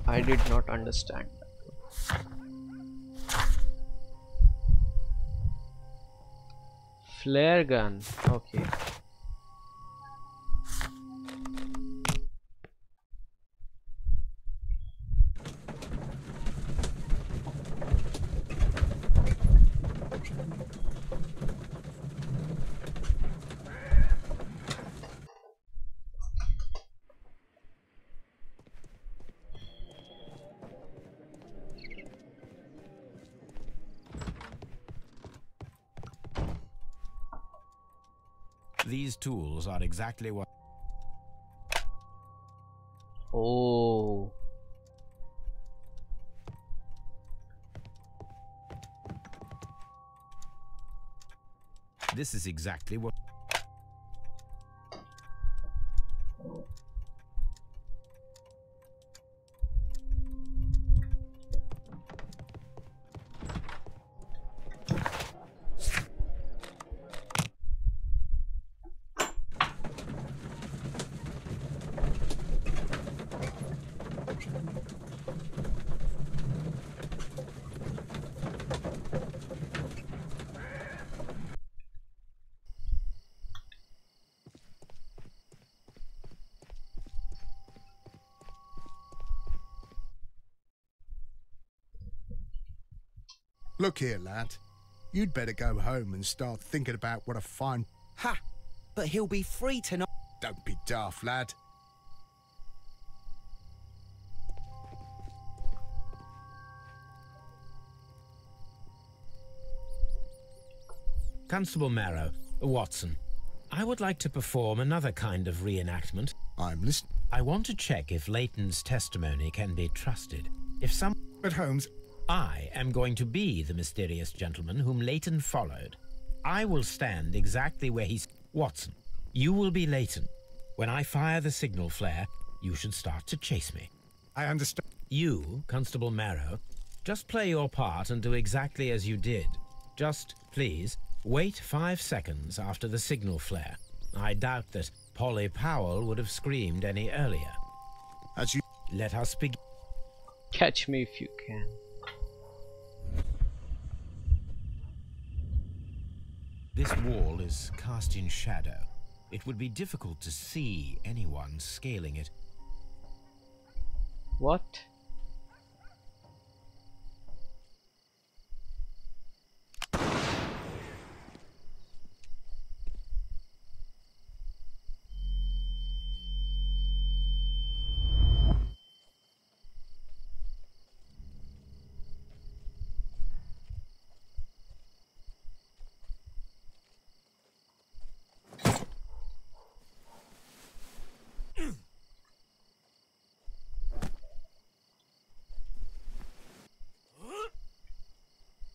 I did not understand that. Flare gun, okay. These tools are exactly what... Oh. This is exactly what... Look here, lad. You'd better go home and start thinking about what a fine... Ha! But he'll be free tonight. Don't be daft, lad. Constable Marrow, Watson, I would like to perform another kind of reenactment. I'm listening. I want to check if Leighton's testimony can be trusted. If some... But Holmes... I am going to be the mysterious gentleman whom Leighton followed. I will stand exactly where he's... Watson, you will be Leighton. When I fire the signal flare, you should start to chase me. I understand. You, Constable Marrow, just play your part and do exactly as you did. Just, please, wait 5 seconds after the signal flare. I doubt that Polly Powell would have screamed any earlier. As you... Let us begin. Catch me if you can. This wall is cast in shadow. It would be difficult to see anyone scaling it. What?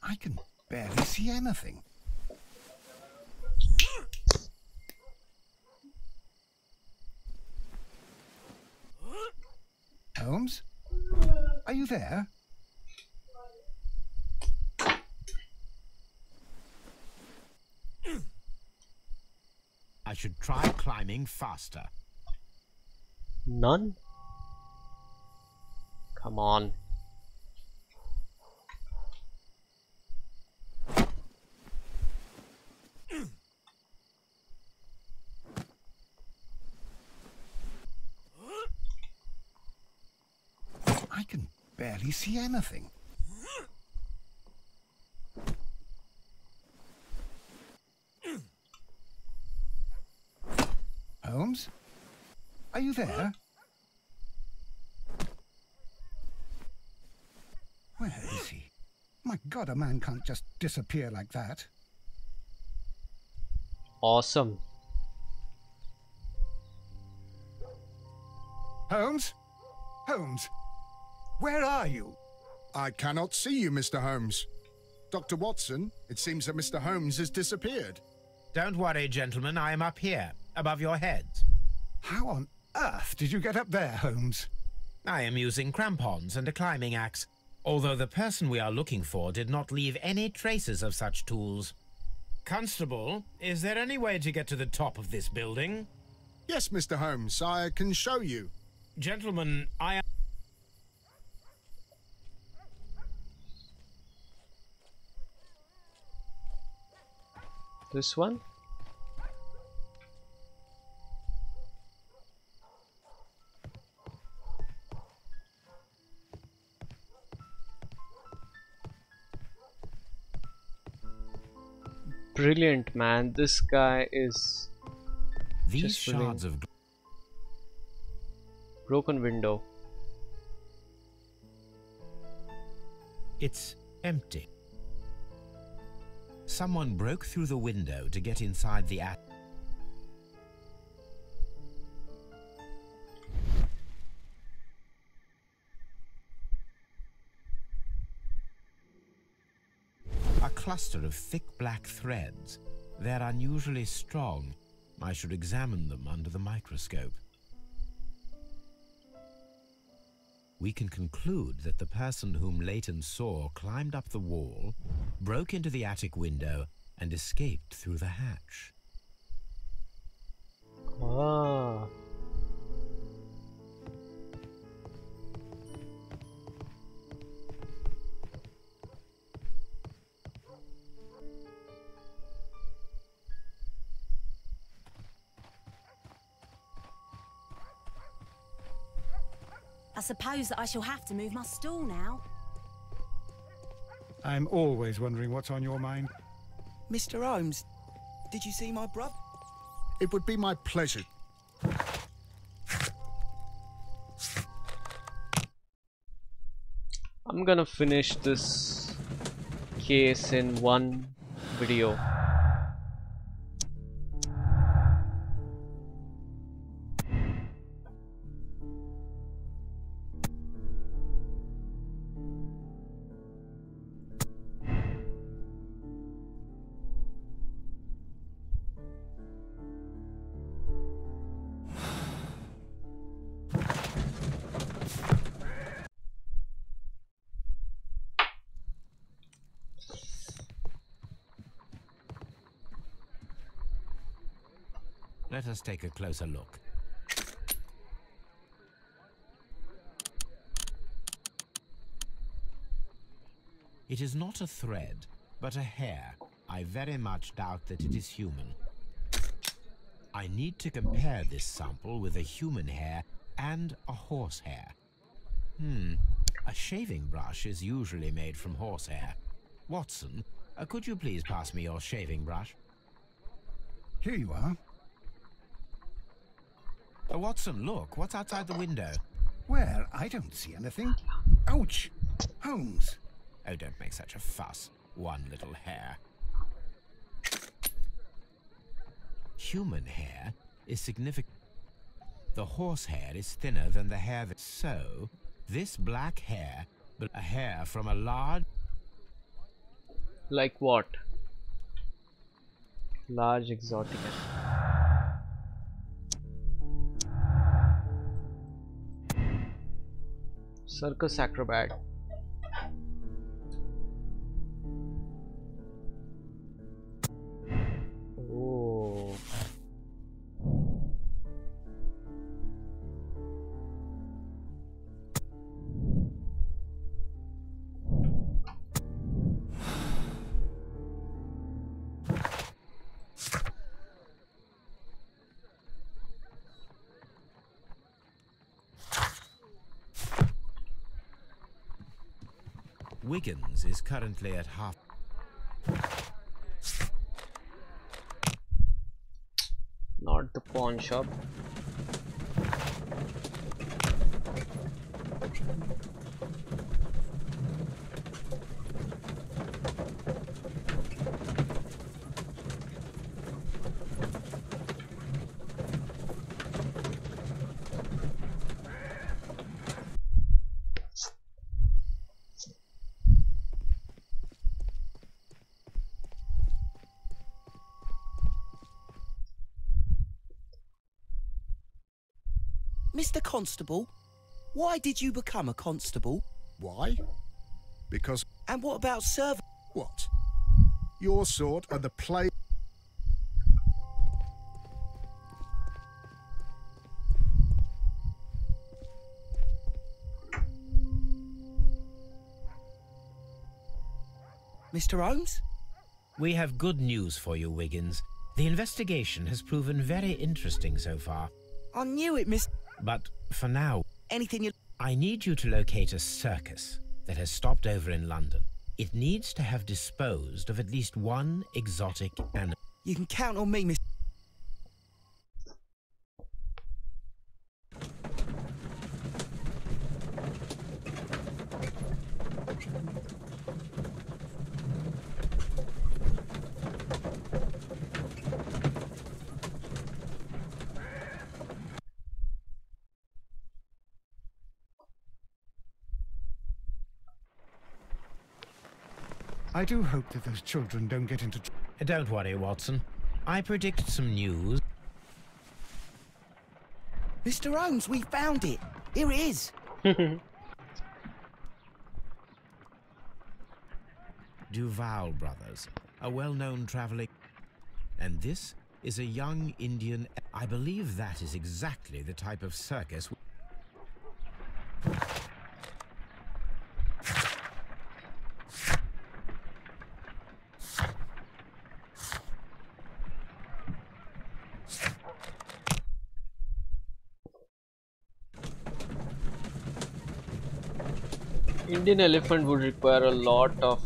I can barely see anything. Holmes? Are you there? I should try climbing faster. None? Come on. I can barely see anything. Holmes? Are you there? Where is he? My God, a man can't just disappear like that. Awesome. Holmes? Holmes? Where are you? I cannot see you, Mr. Holmes. Dr. Watson, it seems that Mr. Holmes has disappeared. Don't worry, gentlemen, I am up here, above your heads. How on earth did you get up there, Holmes? I am using crampons and a climbing axe, although the person we are looking for did not leave any traces of such tools. Constable, is there any way to get to the top of this building? Yes, Mr. Holmes, I can show you. Gentlemen, I am... This one? Brilliant, man. This guy is These just shards of... broken window. It's empty. Someone broke through the window to get inside the attic. A cluster of thick black threads. They're unusually strong. I should examine them under the microscope. We can conclude that the person whom Leighton saw climbed up the wall, broke into the attic window, and escaped through the hatch. Ah. I suppose that I shall have to move my stool now. I'm always wondering what's on your mind. Mr. Holmes, did you see my brother? It would be my pleasure. I'm gonna finish this case in one video. Let us take a closer look. It is not a thread, but a hair. I very much doubt that it is human. I need to compare this sample with a human hair and a horse hair. A shaving brush is usually made from horsehair. Watson, could you please pass me your shaving brush? Here you are. Watson, look, what's outside the window? Well, I don't see anything. Ouch! Holmes! Oh, don't make such a fuss. One little hair. Human hair is significant. The horse hair is thinner than the hair that... So, this black hair, but a hair from a large... Like what? Large exotic. Circus acrobat. Oh. Wiggins is currently at half. Not the pawn shop. Mr. Constable, why did you become a constable? Why? Because... And what about serv... What? Your sort are the play... Mr. Holmes? We have good news for you, Wiggins. The investigation has proven very interesting so far. I knew it, Miss... But for now, Anything you... I need you to locate a circus that has stopped over in London. It needs to have disposed of at least one exotic animal. You can count on me, Miss... I do hope that those children don't get into trouble. Don't worry, Watson. I predict some news. Mr. Holmes, we found it. Here it is. Duval Brothers, a well-known traveling... And this is a young Indian... I believe that is exactly the type of circus... Indian elephant would require a lot of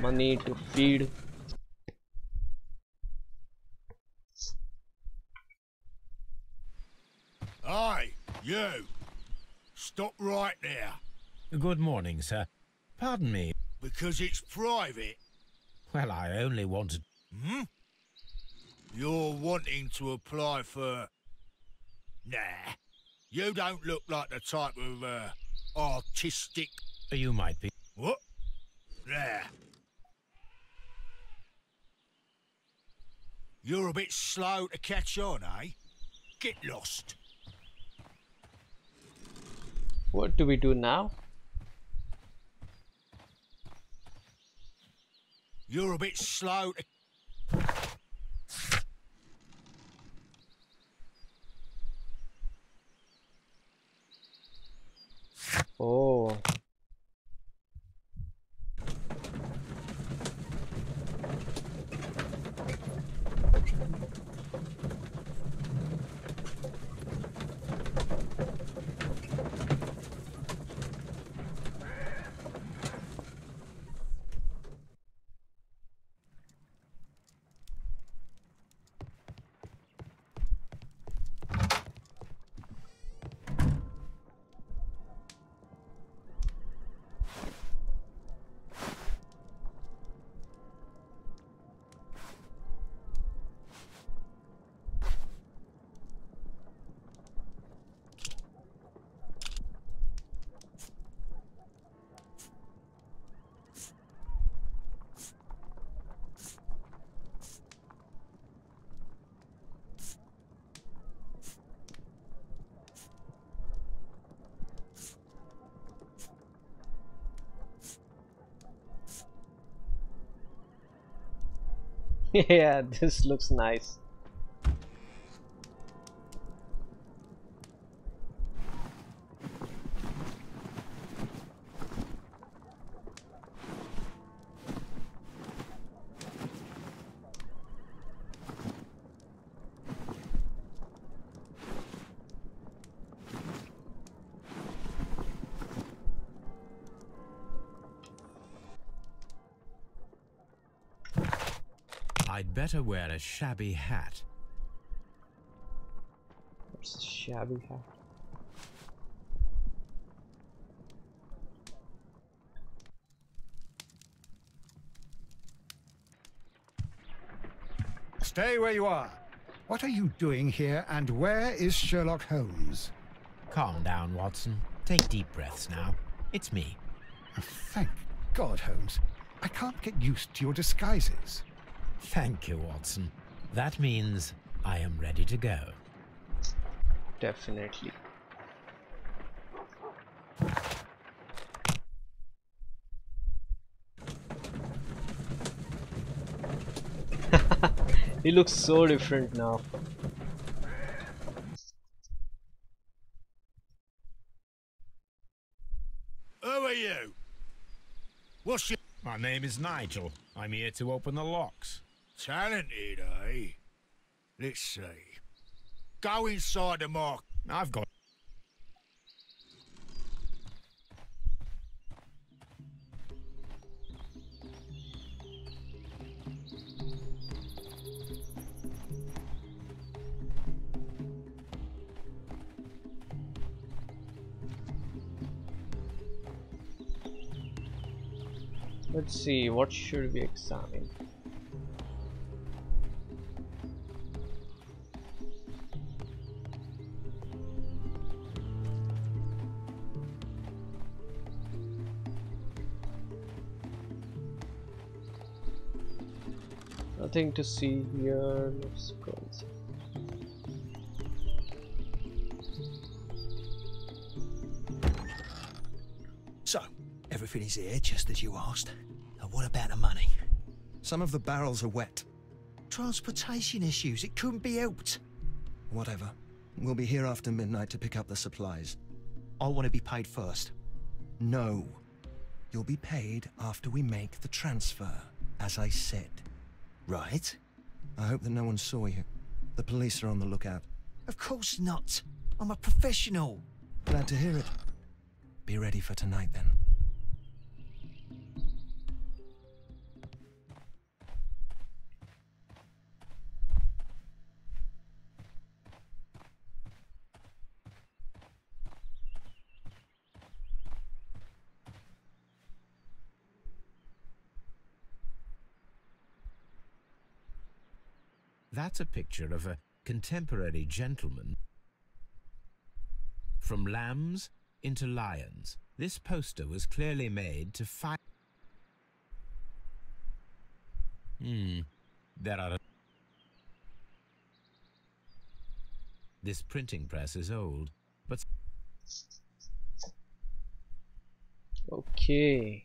money to feed. Aye, you! Stop right there. Good morning, sir. Pardon me. Because it's private. Well, I only wanted... Hmm? You're wanting to apply for... Nah. You don't look like the type of, artistic... You might be. What? There. You're a bit slow to catch on, eh? Get lost. What do we do now? You're a bit slow to... Oh. Yeah, this looks nice. I'd better wear a shabby hat. What's a shabby hat? Stay where you are. What are you doing here, and where is Sherlock Holmes? Calm down, Watson. Take deep breaths now. It's me. Oh, thank God, Holmes. I can't get used to your disguises. Thank you, Watson. That means I am ready to go. Definitely. He looks so different now. Who are you? What's your... My name is Nigel. I'm here to open the locks. Talented, eh? Let's see. Go inside the market. I've got... Let's see, what should we examine? Nothing to see here. Let's go inside. So, everything is here just as you asked. And what about the money? Some of the barrels are wet. Transportation issues, it couldn't be helped. Whatever. We'll be here after midnight to pick up the supplies. I want to be paid first. No. You'll be paid after we make the transfer, as I said. Right? I hope that no one saw you. The police are on the lookout. Of course not. I'm a professional. Glad to hear it. Be ready for tonight, then. That's a picture of a contemporary gentleman. From lambs into lions. This poster was clearly made to fight. There are... This printing press is old, but... Okay.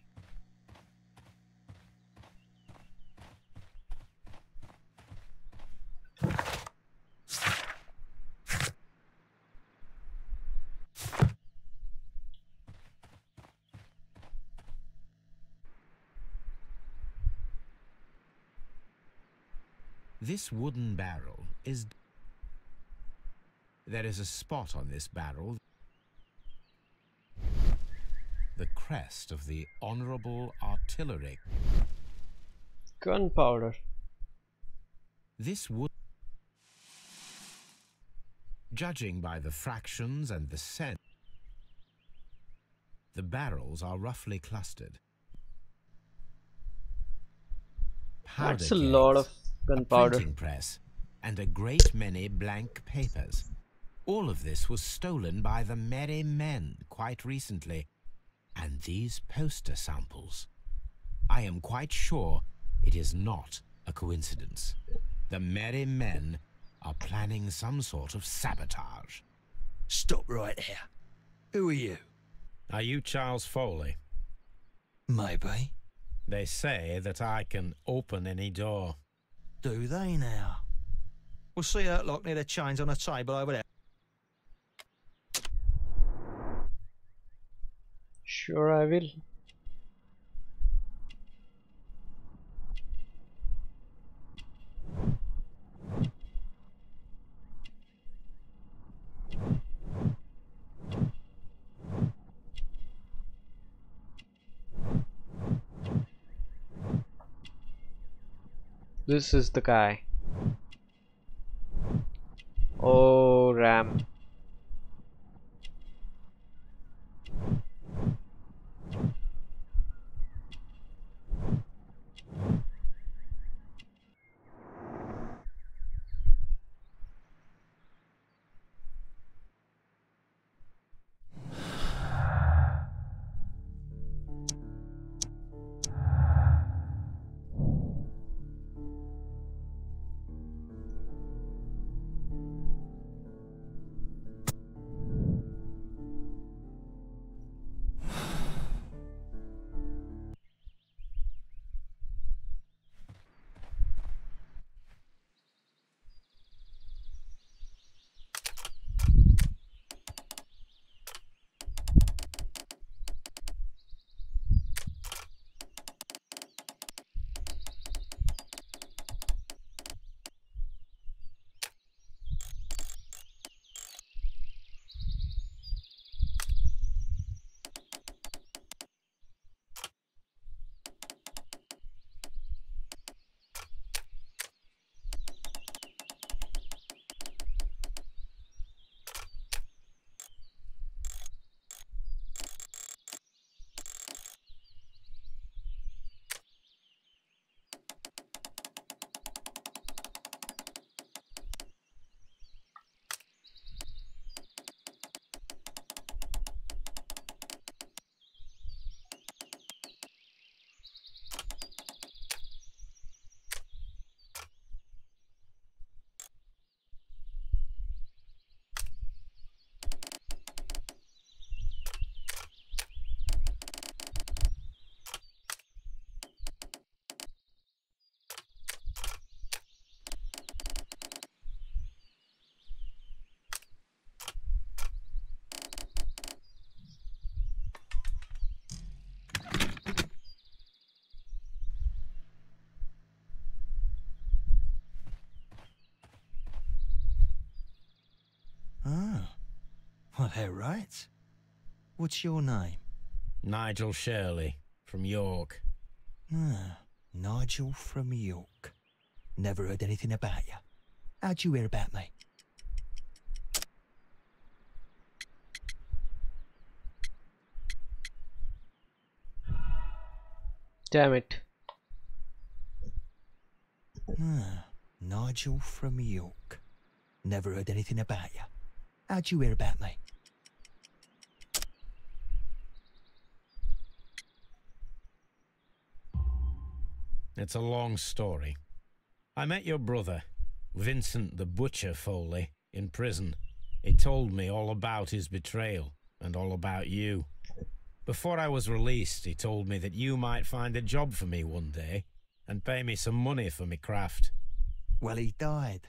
This wooden barrel is... There is a spot on this barrel. The crest of the Honorable Artillery. Gunpowder. This wood... Judging by the fractions and the scent, the barrels are roughly clustered. That's a lot of gunpowder. A printing press, and a great many blank papers. All of this was stolen by the Merry Men quite recently. And these poster samples. I am quite sure it is not a coincidence. The Merry Men are planning some sort of sabotage. Stop right here. Who are you? Are you Charles Foley? Maybe. They say that I can open any door. Do they now? We'll see Urtlock near the chains on a table over there. Sure, I will. This is the guy. Oh, Ram. Well, they're right. What's your name? Nigel Shirley, from York. Ah, Nigel from York. Never heard anything about you. How'd you hear about me? Damn it. Ah, Nigel from York. Never heard anything about you. How'd you hear about me? It's a long story. I met your brother, Vincent the Butcher Foley, in prison. He told me all about his betrayal and all about you. Before I was released, he told me that you might find a job for me one day and pay me some money for me craft. Well, he died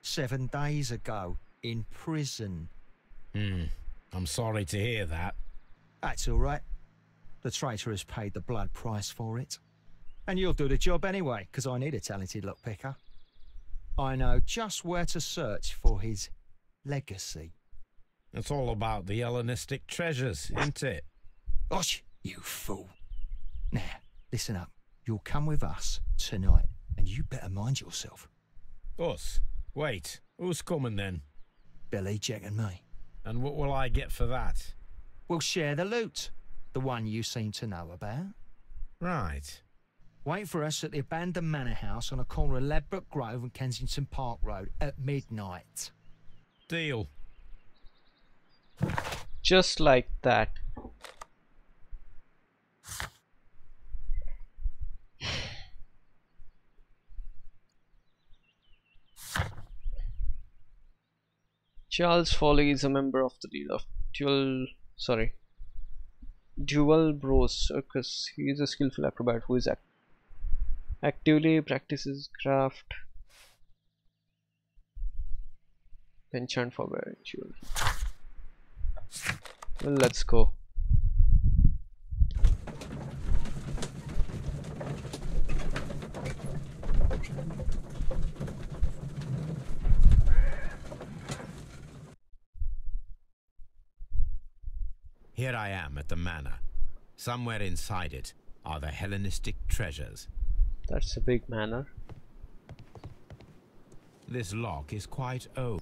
7 days ago in prison. I'm sorry to hear that. That's all right. The traitor has paid the blood price for it. And you'll do the job anyway, because I need a talented lockpicker. I know just where to search for his legacy. It's all about the Hellenistic treasures, isn't it? Osh, you fool. Now, listen up. You'll come with us tonight, and you better mind yourself. Us? Wait, who's coming then? Billy, Jack and me. And what will I get for that? We'll share the loot. The one you seem to know about. Right. Wait for us at the abandoned manor house on the corner of Ladbroke Grove and Kensington Park Road at midnight. Deal. Just like that. Charles Foley is a member of the Dual Bros Circus. He is a skillful acrobat who is Actively practices craft. Enchant for wearing jewelry. Well, let's go. Here I am at the manor. Somewhere inside it are the Hellenistic treasures. That's a big manor. This lock is quite old.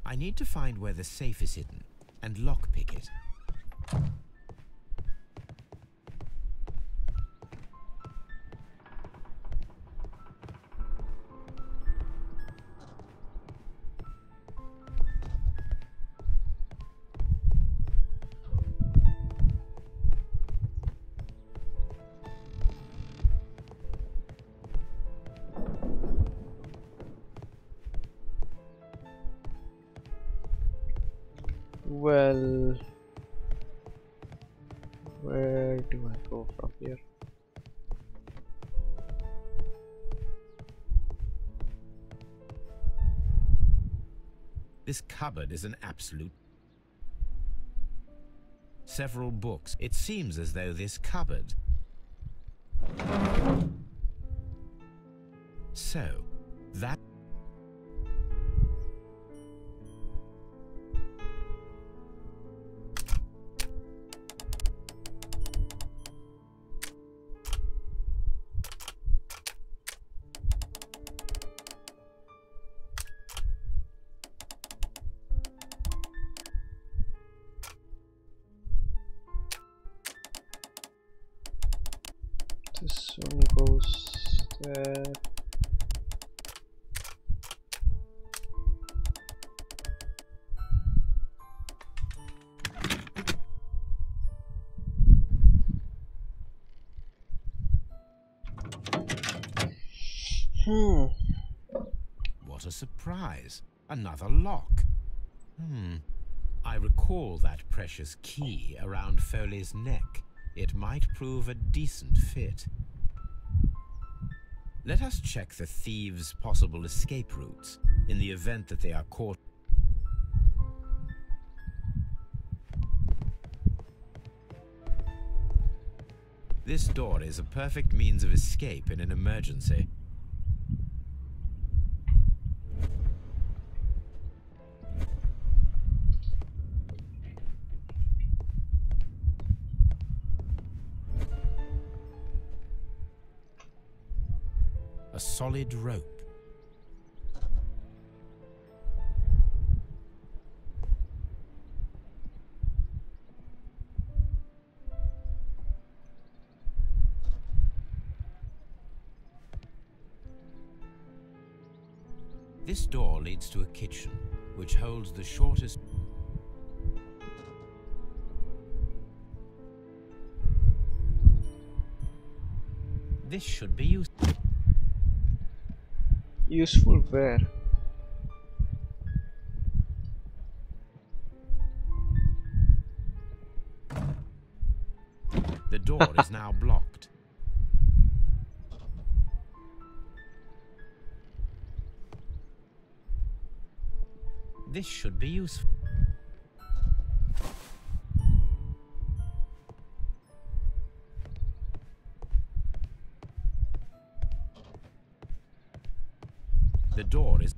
I need to find where the safe is hidden and lockpick it. Well, where do I go from here? This cupboard is an absolute... Several books. It seems as though this cupboard... So, that... This one goes there. What a surprise. Another lock. I recall that precious key around Foley's neck. It might prove a decent fit. Let us check the thieves' possible escape routes in the event that they are caught. This door is a perfect means of escape in an emergency. A solid rope. This door leads to a kitchen, which holds the shortest... This should be useful. Useful where? The door is now blocked. This should be useful. The door is...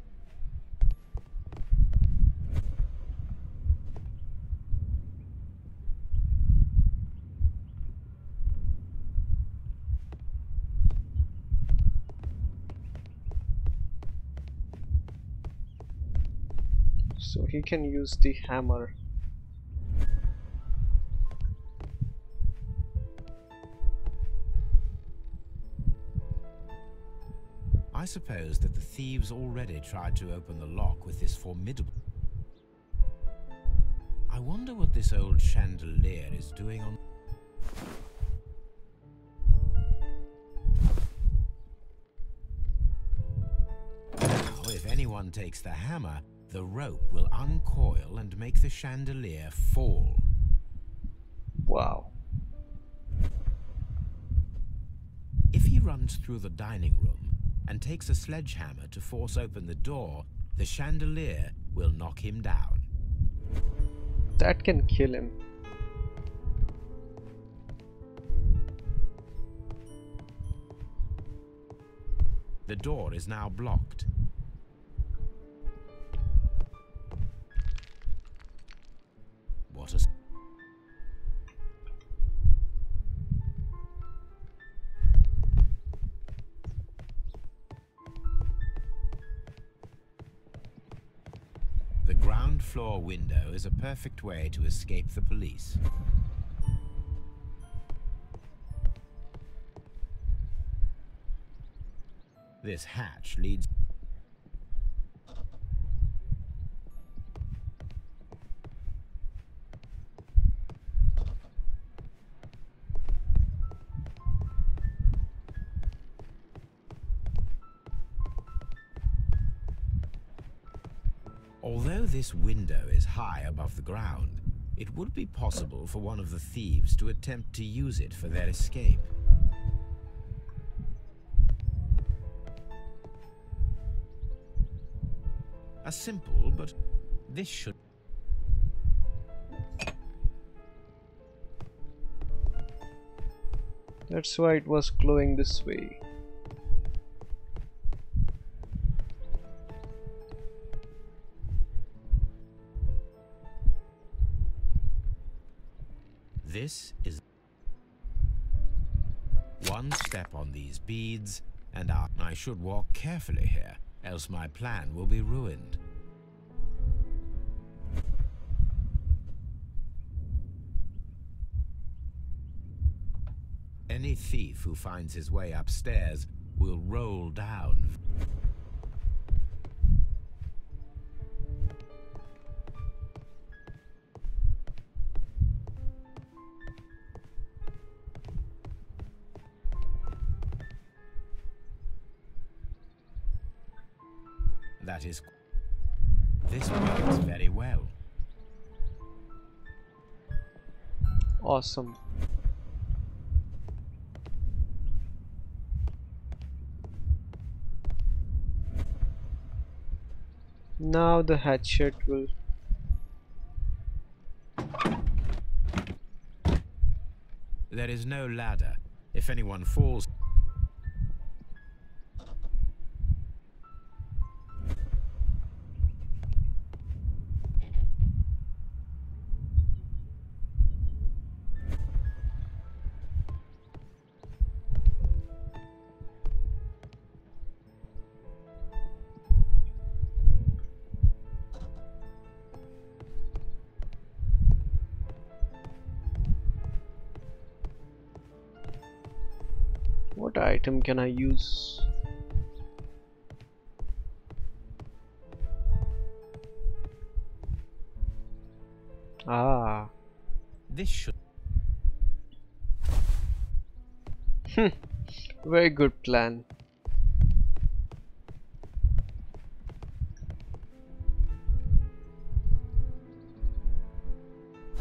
So he can use the hammer. I suppose that the thieves already tried to open the lock with this formidable... I wonder what this old chandelier is doing on... Now, if anyone takes the hammer, the rope will uncoil and make the chandelier fall. Wow. If he runs through the dining room and takes a sledgehammer to force open the door, the chandelier will knock him down. That can kill him. The door is now blocked. What a... The ground floor window is a perfect way to escape the police. This hatch leads... Although this window is high above the ground, it would be possible for one of the thieves to attempt to use it for their escape. A simple, but this should... That's why it was glowing this way. This is... One step on these beads, and I should walk carefully here, else my plan will be ruined. Any thief who finds his way upstairs will roll down. That is... This works very well. Awesome. Now the hatchet will... There is no ladder. If anyone falls... What item can I use? Ah. This should... Very good plan.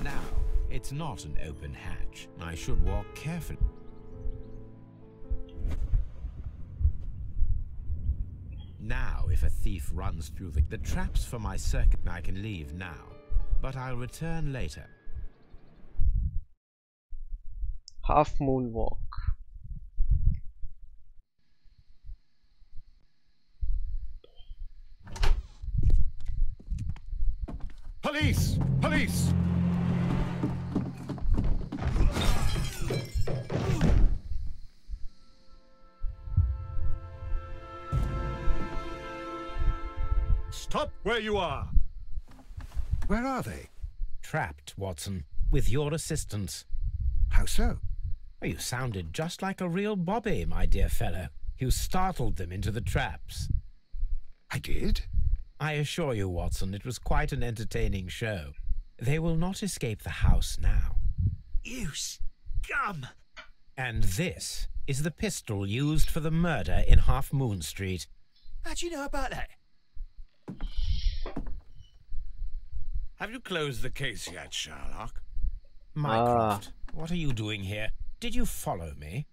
Now, it's not an open hatch. I should walk carefully. Now, if a thief runs through the traps for my circuit, I can leave now, but I'll return later. Half moon walk. Police! Police! Stop where you are! Where are they? Trapped, Watson, with your assistance. How so? You sounded just like a real Bobby, my dear fellow. You startled them into the traps. I did? I assure you, Watson, it was quite an entertaining show. They will not escape the house now. You scum! And this is the pistol used for the murder in Half Moon Street. How'd you know about that? Have you closed the case yet, Sherlock? Mycroft, what are you doing here? Did you follow me?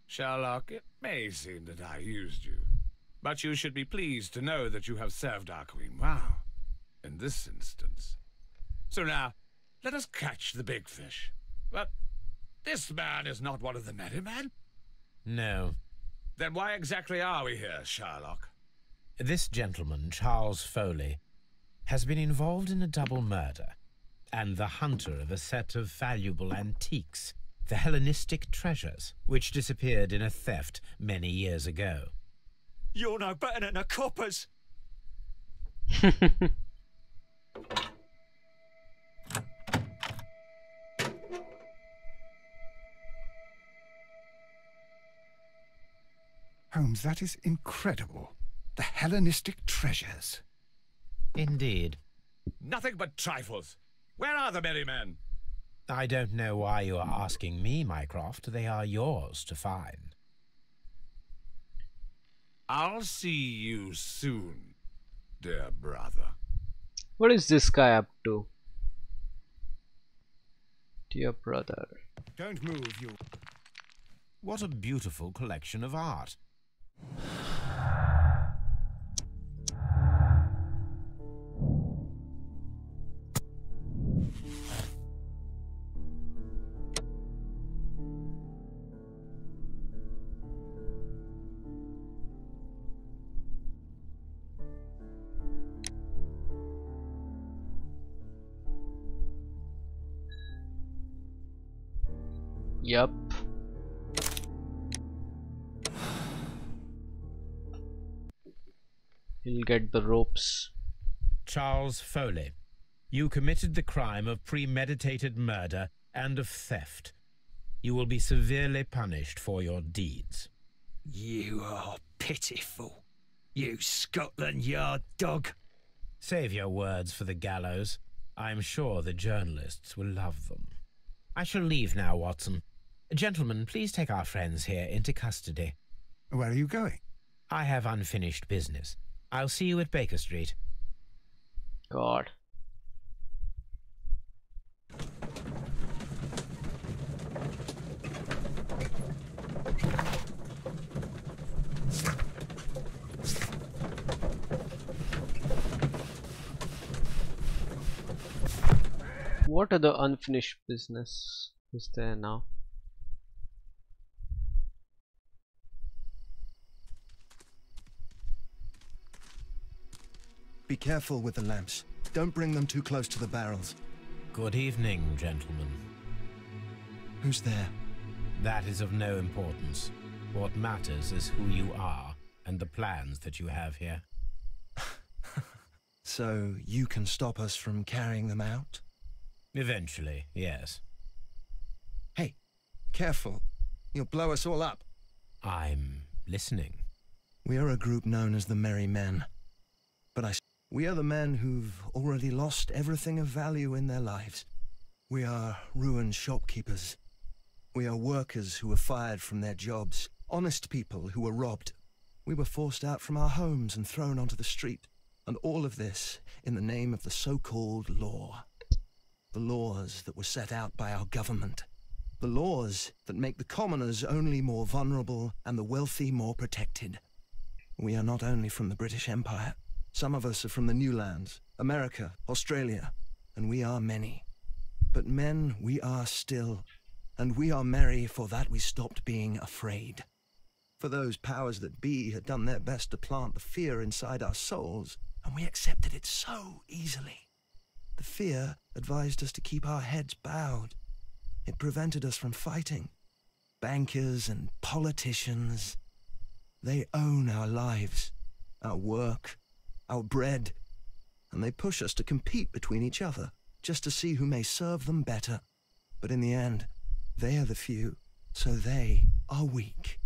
Sherlock, it may seem that I used you, but you should be pleased to know that you have served our queen well, in this instance. So now, let us catch the big fish. But this man is not one of the merry men? No. Then why exactly are we here, Sherlock? This gentleman, Charles Foley, has been involved in a double murder, and the hunter of a set of valuable antiques, the Hellenistic treasures, which disappeared in a theft many years ago. You're no better than the coppers! Holmes, that is incredible. The Hellenistic treasures. Indeed. Nothing but trifles. Where are the merry men? I don't know why you are asking me, Mycroft. They are yours to find. I'll see you soon, dear brother. What is this guy up to? Dear brother. Don't move, you. What a beautiful collection of art. Yup. He'll get the ropes. Charles Foley, you committed the crime of premeditated murder and of theft. You will be severely punished for your deeds. You are pitiful, you Scotland Yard dog. Save your words for the gallows. I'm sure the journalists will love them. I shall leave now, Watson. Gentlemen, please take our friends here into custody. Where are you going? I have unfinished business. I'll see you at Baker Street. God. What other unfinished business is there now? Be careful with the lamps. Don't bring them too close to the barrels. Good evening, gentlemen. Who's there? That is of no importance. What matters is who you are and the plans that you have here. So you can stop us from carrying them out? Eventually, yes. Hey, careful. You'll blow us all up. I'm listening. We are a group known as the Merry Men. But we are the men who've already lost everything of value in their lives. We are ruined shopkeepers. We are workers who were fired from their jobs honest people who were robbed. We were forced out from our homes and thrown onto the street. And all of this in the name of the so-called law. The laws that were set out by our government. The laws that make the commoners only more vulnerable and the wealthy more protected. We are not only from the British Empire. Some of us are from the New Lands, America, Australia, and we are many. But men we are still, and we are merry for that we stopped being afraid. For those powers that be had done their best to plant the fear inside our souls, and we accepted it so easily. The fear advised us to keep our heads bowed. It prevented us from fighting. Bankers and politicians, they own our lives, our work, our bread, and they push us to compete between each other, just to see who may serve them better. But in the end, they are the few, so they are weak.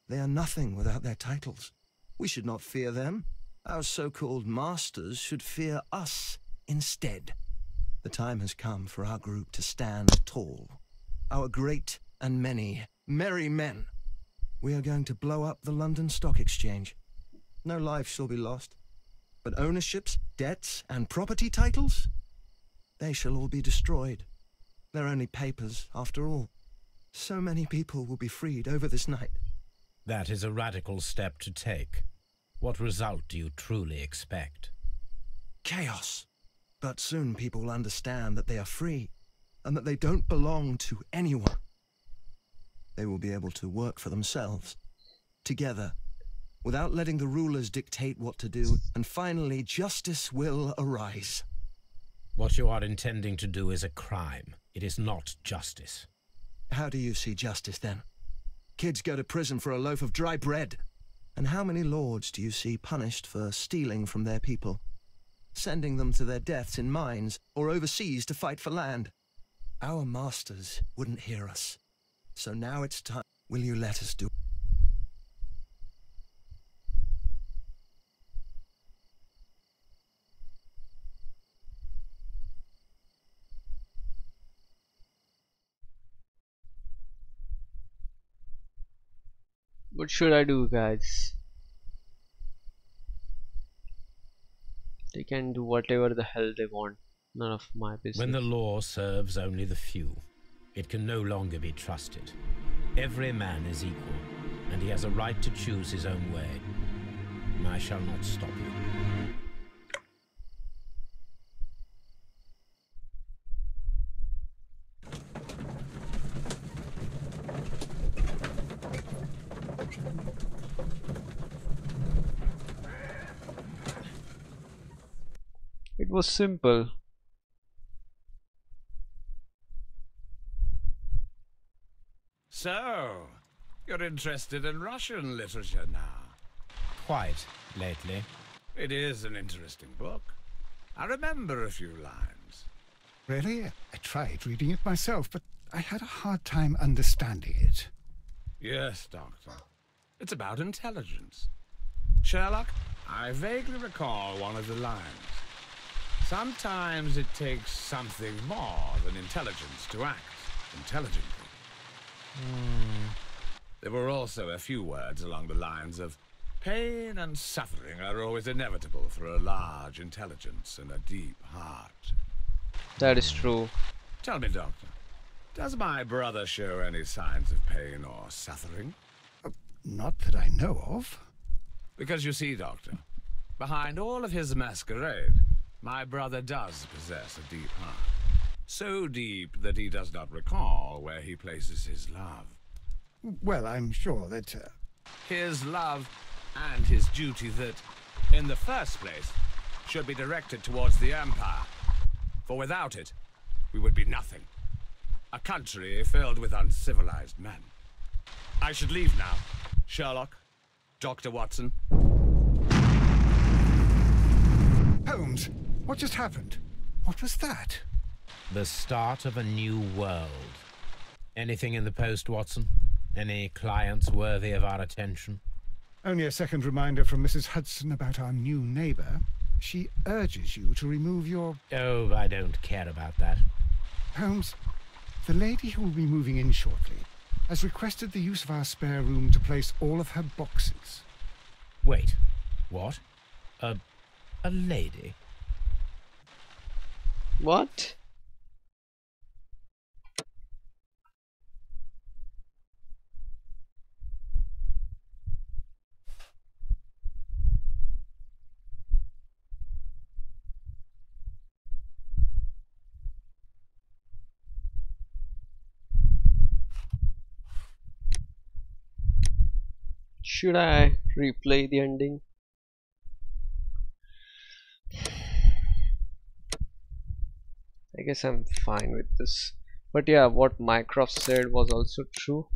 They are nothing without their titles. We should not fear them. Our so-called masters should fear us instead. The time has come for our group to stand tall. Our great and many merry men. We are going to blow up the London Stock Exchange. No life shall be lost. But ownerships, debts, and property titles? They shall all be destroyed. They're only papers, after all. So many people will be freed over this night. That is a radical step to take. What result do you truly expect? Chaos. But soon people will understand that they are free, and that they don't belong to anyone. They will be able to work for themselves, together, without letting the rulers dictate what to do, and finally justice will arise. What you are intending to do is a crime. It is not justice. How do you see justice, then? Kids go to prison for a loaf of dry bread. And how many lords do you see punished for stealing from their people? Sending them to their deaths in mines, or overseas to fight for land? Our masters wouldn't hear us. So now it's time. Will you let us do? What should I do, guys? They can do whatever the hell they want. None of my business. When the law serves only the few, it can no longer be trusted. Every man is equal, and he has a right to choose his own way. I shall not stop you. It was simple. So, you're interested in Russian literature now? Quite lately. It is an interesting book. I remember a few lines. Really? I tried reading it myself, but I had a hard time understanding it. Yes, Doctor. It's about intelligence. Sherlock, I vaguely recall one of the lines. Sometimes it takes something more than intelligence to act intelligently. There were also a few words along the lines of, pain and suffering are always inevitable for a large intelligence and a deep heart. That is true. Tell me, Doctor, does my brother show any signs of pain or suffering? Not that I know of. Because you see, Doctor, behind all of his masquerade, my brother does possess a deep heart. So deep that he does not recall where he places his love. Well, I'm sure that... His love and his duty that, in the first place, should be directed towards the Empire. For without it, we would be nothing. A country filled with uncivilized men. I should leave now. Sherlock, Dr. Watson. Holmes, what just happened? What was that? The start of a new world. Anything in the post, Watson? Any clients worthy of our attention? Only a second reminder from Mrs. Hudson about our new neighbor. She urges you to remove your... Oh, I don't care about that. Holmes, the lady who will be moving in shortly, has requested the use of our spare room to place all of her boxes. Wait, what? A lady? What? Should I replay the ending? I guess I'm fine with this. But yeah, what Mycroft said was also true.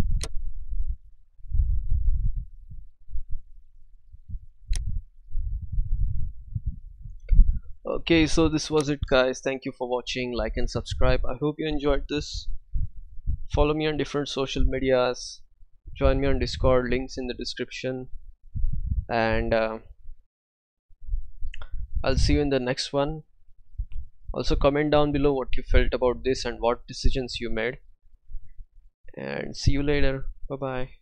Okay, so this was it guys. Thank you for watching. Like and subscribe. I hope you enjoyed this. Follow me on different social medias. Join me on Discord, links in the description. And I'll see you in the next one. Also comment down below what you felt about this and what decisions you made. And see you later. Bye bye.